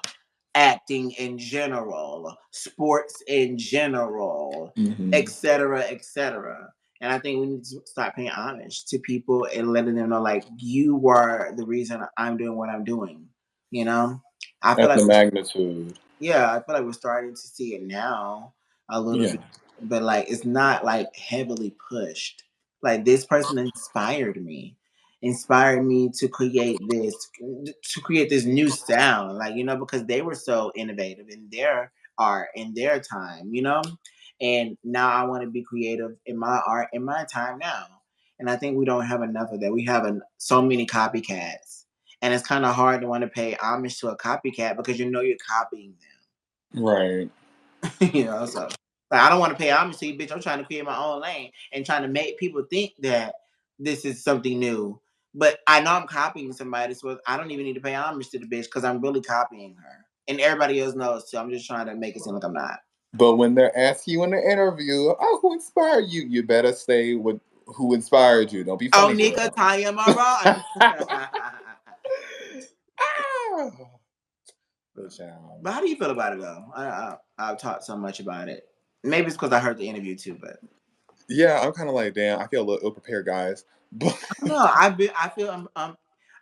acting in general, sports in general, Mm-hmm. etc., etc. And I think we need to start paying homage to people and letting them know, like, you are the reason I'm doing what I'm doing. You know, I feel At like the magnitude. yeah, I feel like we're starting to see it now a little Yeah. bit, but like it's not like heavily pushed. Like this person inspired me to create this new sound, like because they were so innovative in their art in their time, and now I want to be creative in my art in my time now. And I think we don't have enough of that. We have so many copycats, and it's kind of hard to want to pay homage to a copycat because you're copying Right. them. So like, I don't want to pay homage to you, bitch. I'm trying to create my own lane and trying to make people think that this is something new. But I know I'm copying somebody, so I don't even need to pay homage to the bitch because I'm really copying her. And everybody else knows, so I'm just trying to make it seem like I'm not. But when they're asking you in the interview, oh, who inspired you? You better say with who inspired you. Don't be Oh, funny, Nika, girl. Tanya Mara. Ah. Good child. But how do you feel about it though? I've talked so much about it. Maybe it's because I heard the interview too, but Yeah, I'm kind of like, damn, I feel a little ill prepared, guys. But I don't know. I feel I'm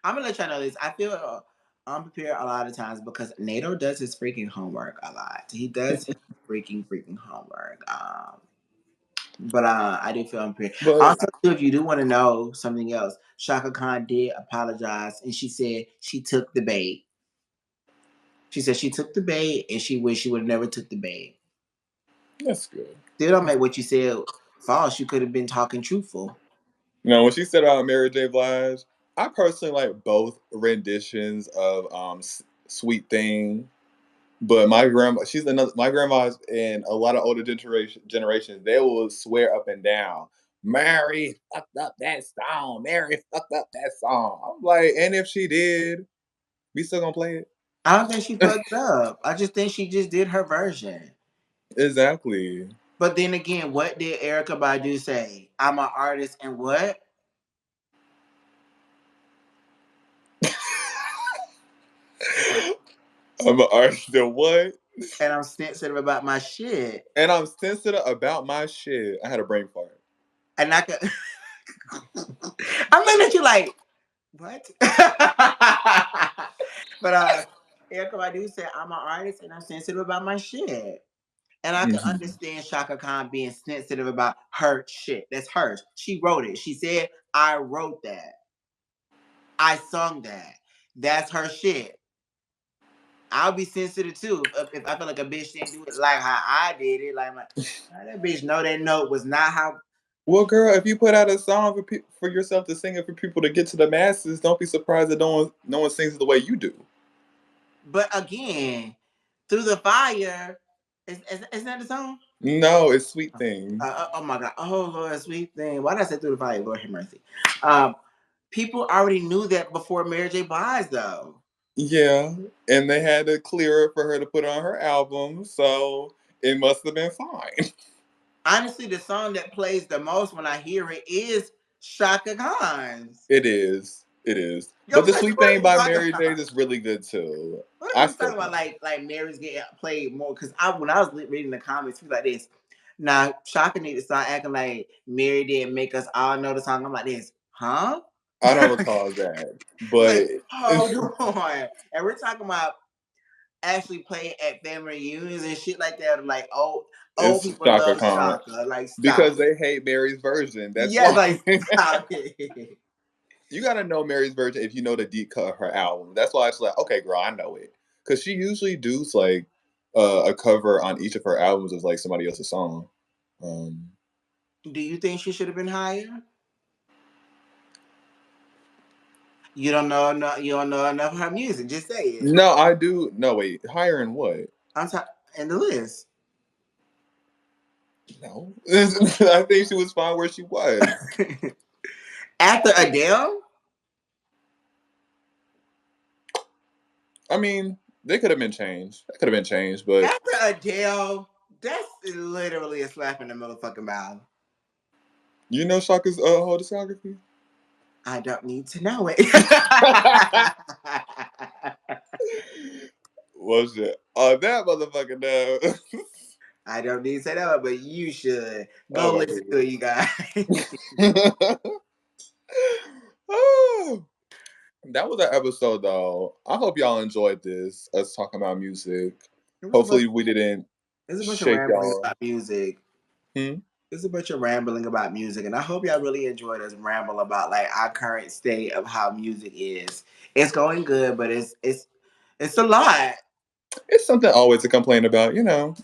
gonna let y'all know this. I feel unprepared a lot of times because Nato does his freaking homework a lot. He does his freaking homework. But I do feel unprepared. but Also, too, if you do want to know something else, Shaka Khan did apologize, and she said she took the bait. She said she took the bait, and she wished she would have never took the bait. that's good. Still don't make what you said false. You could have been talking truthful. When she said about Mary J. Blige, I personally like both renditions of "Sweet Thing." But my grandma, my grandma's and a lot of older generations, they will swear up and down, Mary fucked up that song. Mary fucked up that song. I'm like, and if she did, we still gonna play I don't think she it. fucked up. I just think she just did her version. Exactly. But then again, what did Erica Badu say? I'm an artist and what? I'm an artist and what? And I'm sensitive about my shit. And I'm sensitive about my shit. I had a brain fart. And I could I'm looking at you like, what? But Erica Badu said, I'm an artist and I'm sensitive about my shit. And I can Mm-hmm. understand Shaka Khan being sensitive about her shit. That's hers. She wrote it. She said, I wrote that. I sung that. That's her shit. I'll be sensitive too if I feel like a bitch didn't do it like how I did it. Like, that bitch know that note was not how. Well, girl, if you put out a song for yourself to sing it for people to get to the masses, don't be surprised that no one sings it the way you do. But again, through the fire, is that the song? No, it's Sweet Thing. Oh my God! Oh Lord, sweet thing. Why did I say through the fire? Lord have mercy. People already knew that before Mary J. Blige, though. Yeah, and they had to clear it for her to put on her album, so it must have been fine. Honestly, the song that plays the most when I hear it is Shaka Khan's. It is. It is. Yo, But the bitch, Sweet what are Thing you by talking Mary J about? is really good too. What are I you still talking about? Like Mary's getting played more? Because when I was reading the comments, people like this. Now Shaka need to start acting like Mary didn't make us all know the song. I'm like this, huh? I don't recall that. But Like, hold on. And we're talking about actually play at family reunions and shit like that. Like old It's people Shaka love Khan. Shaka. Like stop Because it. they hate Mary's version. That's Yeah, why. like stop it. You gotta know Mary's version if you know the deep cut of her album. That's why it's like, okay, girl, I know it. Because she usually does like a cover on each of her albums of like somebody else's song. Um, Do you think she should have been higher? You don't know enough. You don't know enough of her music. Just say it. no, I do. No, wait, higher in what? I'm talking in the list. No, I think she was fine where she was. After Adele, I mean, they could have been changed. That could have been changed, but after Adele, that's literally a slap in the motherfucking mouth. you know Shaka's whole discography. I don't need to know it. Well, shit. On that motherfucking note. I don't need to say that, but you should go Oh my listen to it, you guys. goodness. Oh, that was our episode, though. I hope y'all enjoyed this. Us talking about music. Hopefully, we didn't It's a bunch of shake rambling y'all. about music. Hmm? It's a bunch of rambling about music, and I hope y'all really enjoyed us ramble about like our current state of how music is. It's going good, but it's a lot. It's something always to complain about, you know.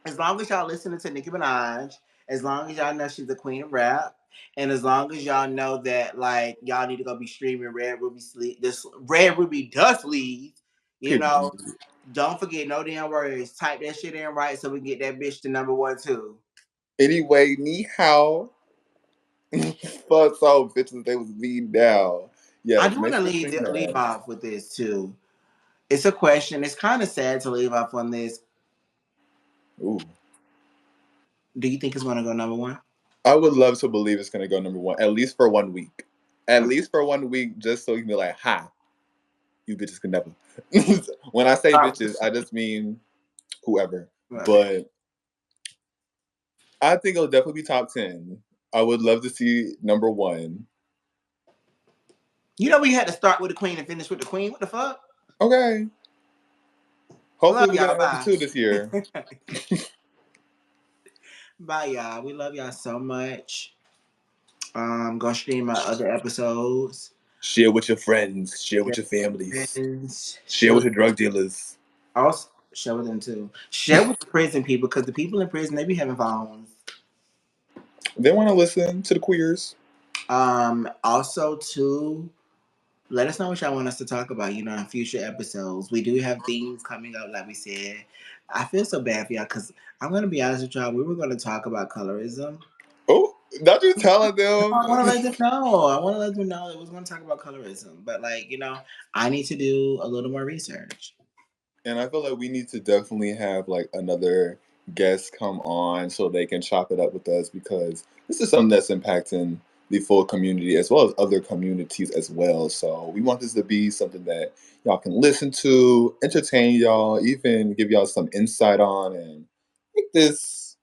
As long as y'all listening to Nicki Minaj, as long as y'all know she's the queen of rap, and as long as y'all know that like y'all need to go be streaming Red Ruby Sleep, this Red Ruby Dust Sleeze, you know, Period. don't forget no damn words. Type that shit in right so we can get that bitch to number one too. Anyway, ni hao. Fuck so bitches, they was beat down. I Yes, do make want to sure to stream leave that. off with this too. It's a question. It's kind of sad to leave off on this. Ooh. Do you think it's going to go number one? I would love to believe it's gonna go number one, at least for 1 week. At Okay. least for 1 week, just so you can be like, ha, you bitches can never. When I say bitches, I just mean whoever. Right. But I think it'll definitely be top 10. I would love to see number one. You know we had to start with the queen and finish with the queen. What the fuck? Okay. Hopefully Love we get y'all. a number Bye. two this year. Bye, y'all. We love y'all so much. Go stream my other episodes. Share with your friends. Share with Share your with families. friends. Share Share with with your drug dealers. also share with them too. Share with the prison people because the people in prison they be having phones. They want to listen to the queers. Also too. Let us know what y'all want us to talk about, you know, in future episodes. We do have themes coming up, like we said. I feel so bad for y'all because I'm going to be honest with y'all. We were going to talk about colorism. Oh, not you telling them. I want to let them know. I want to let them know that we was going to talk about colorism. But, like, you know, I need to do a little more research. And I feel like we need to definitely have like another guest come on so they can chop it up with us because this is something that's impacting the full community as well as other communities as well. So we want this to be something that y'all can listen to, entertain y'all, even give y'all some insight on and make this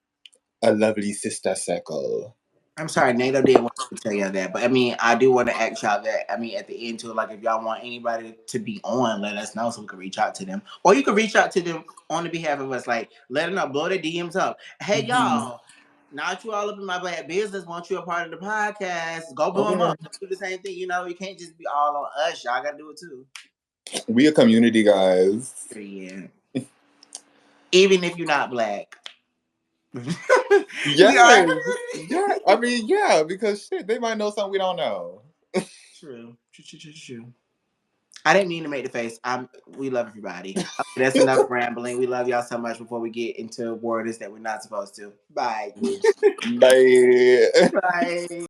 a lovely sister circle. I'm sorry, Nato didn't want to tell y'all that. But, I mean, I do want to ask y'all that. I mean, at the end, too, like, if y'all want anybody to be on, let us know so we can reach out to them. Or you can reach out to them on the behalf of us. Like, let them know, blow their DMs up. Hey, Mhm. y'all. Now you all up in my bad business, want you a part of the podcast, go blow them Okay. up. Do the same thing. You know, you can't just be all on us. Y'all got to do it, too. We a community, guys. Yeah. Even if you're not black. We are. Yes. Yeah. I mean, yeah, because shit, they might know something we don't know. True. True. I didn't mean to make the face. We love everybody. Okay, that's enough rambling. We love y'all so much before we get into words that we're not supposed to. Bye. Bye. Bye.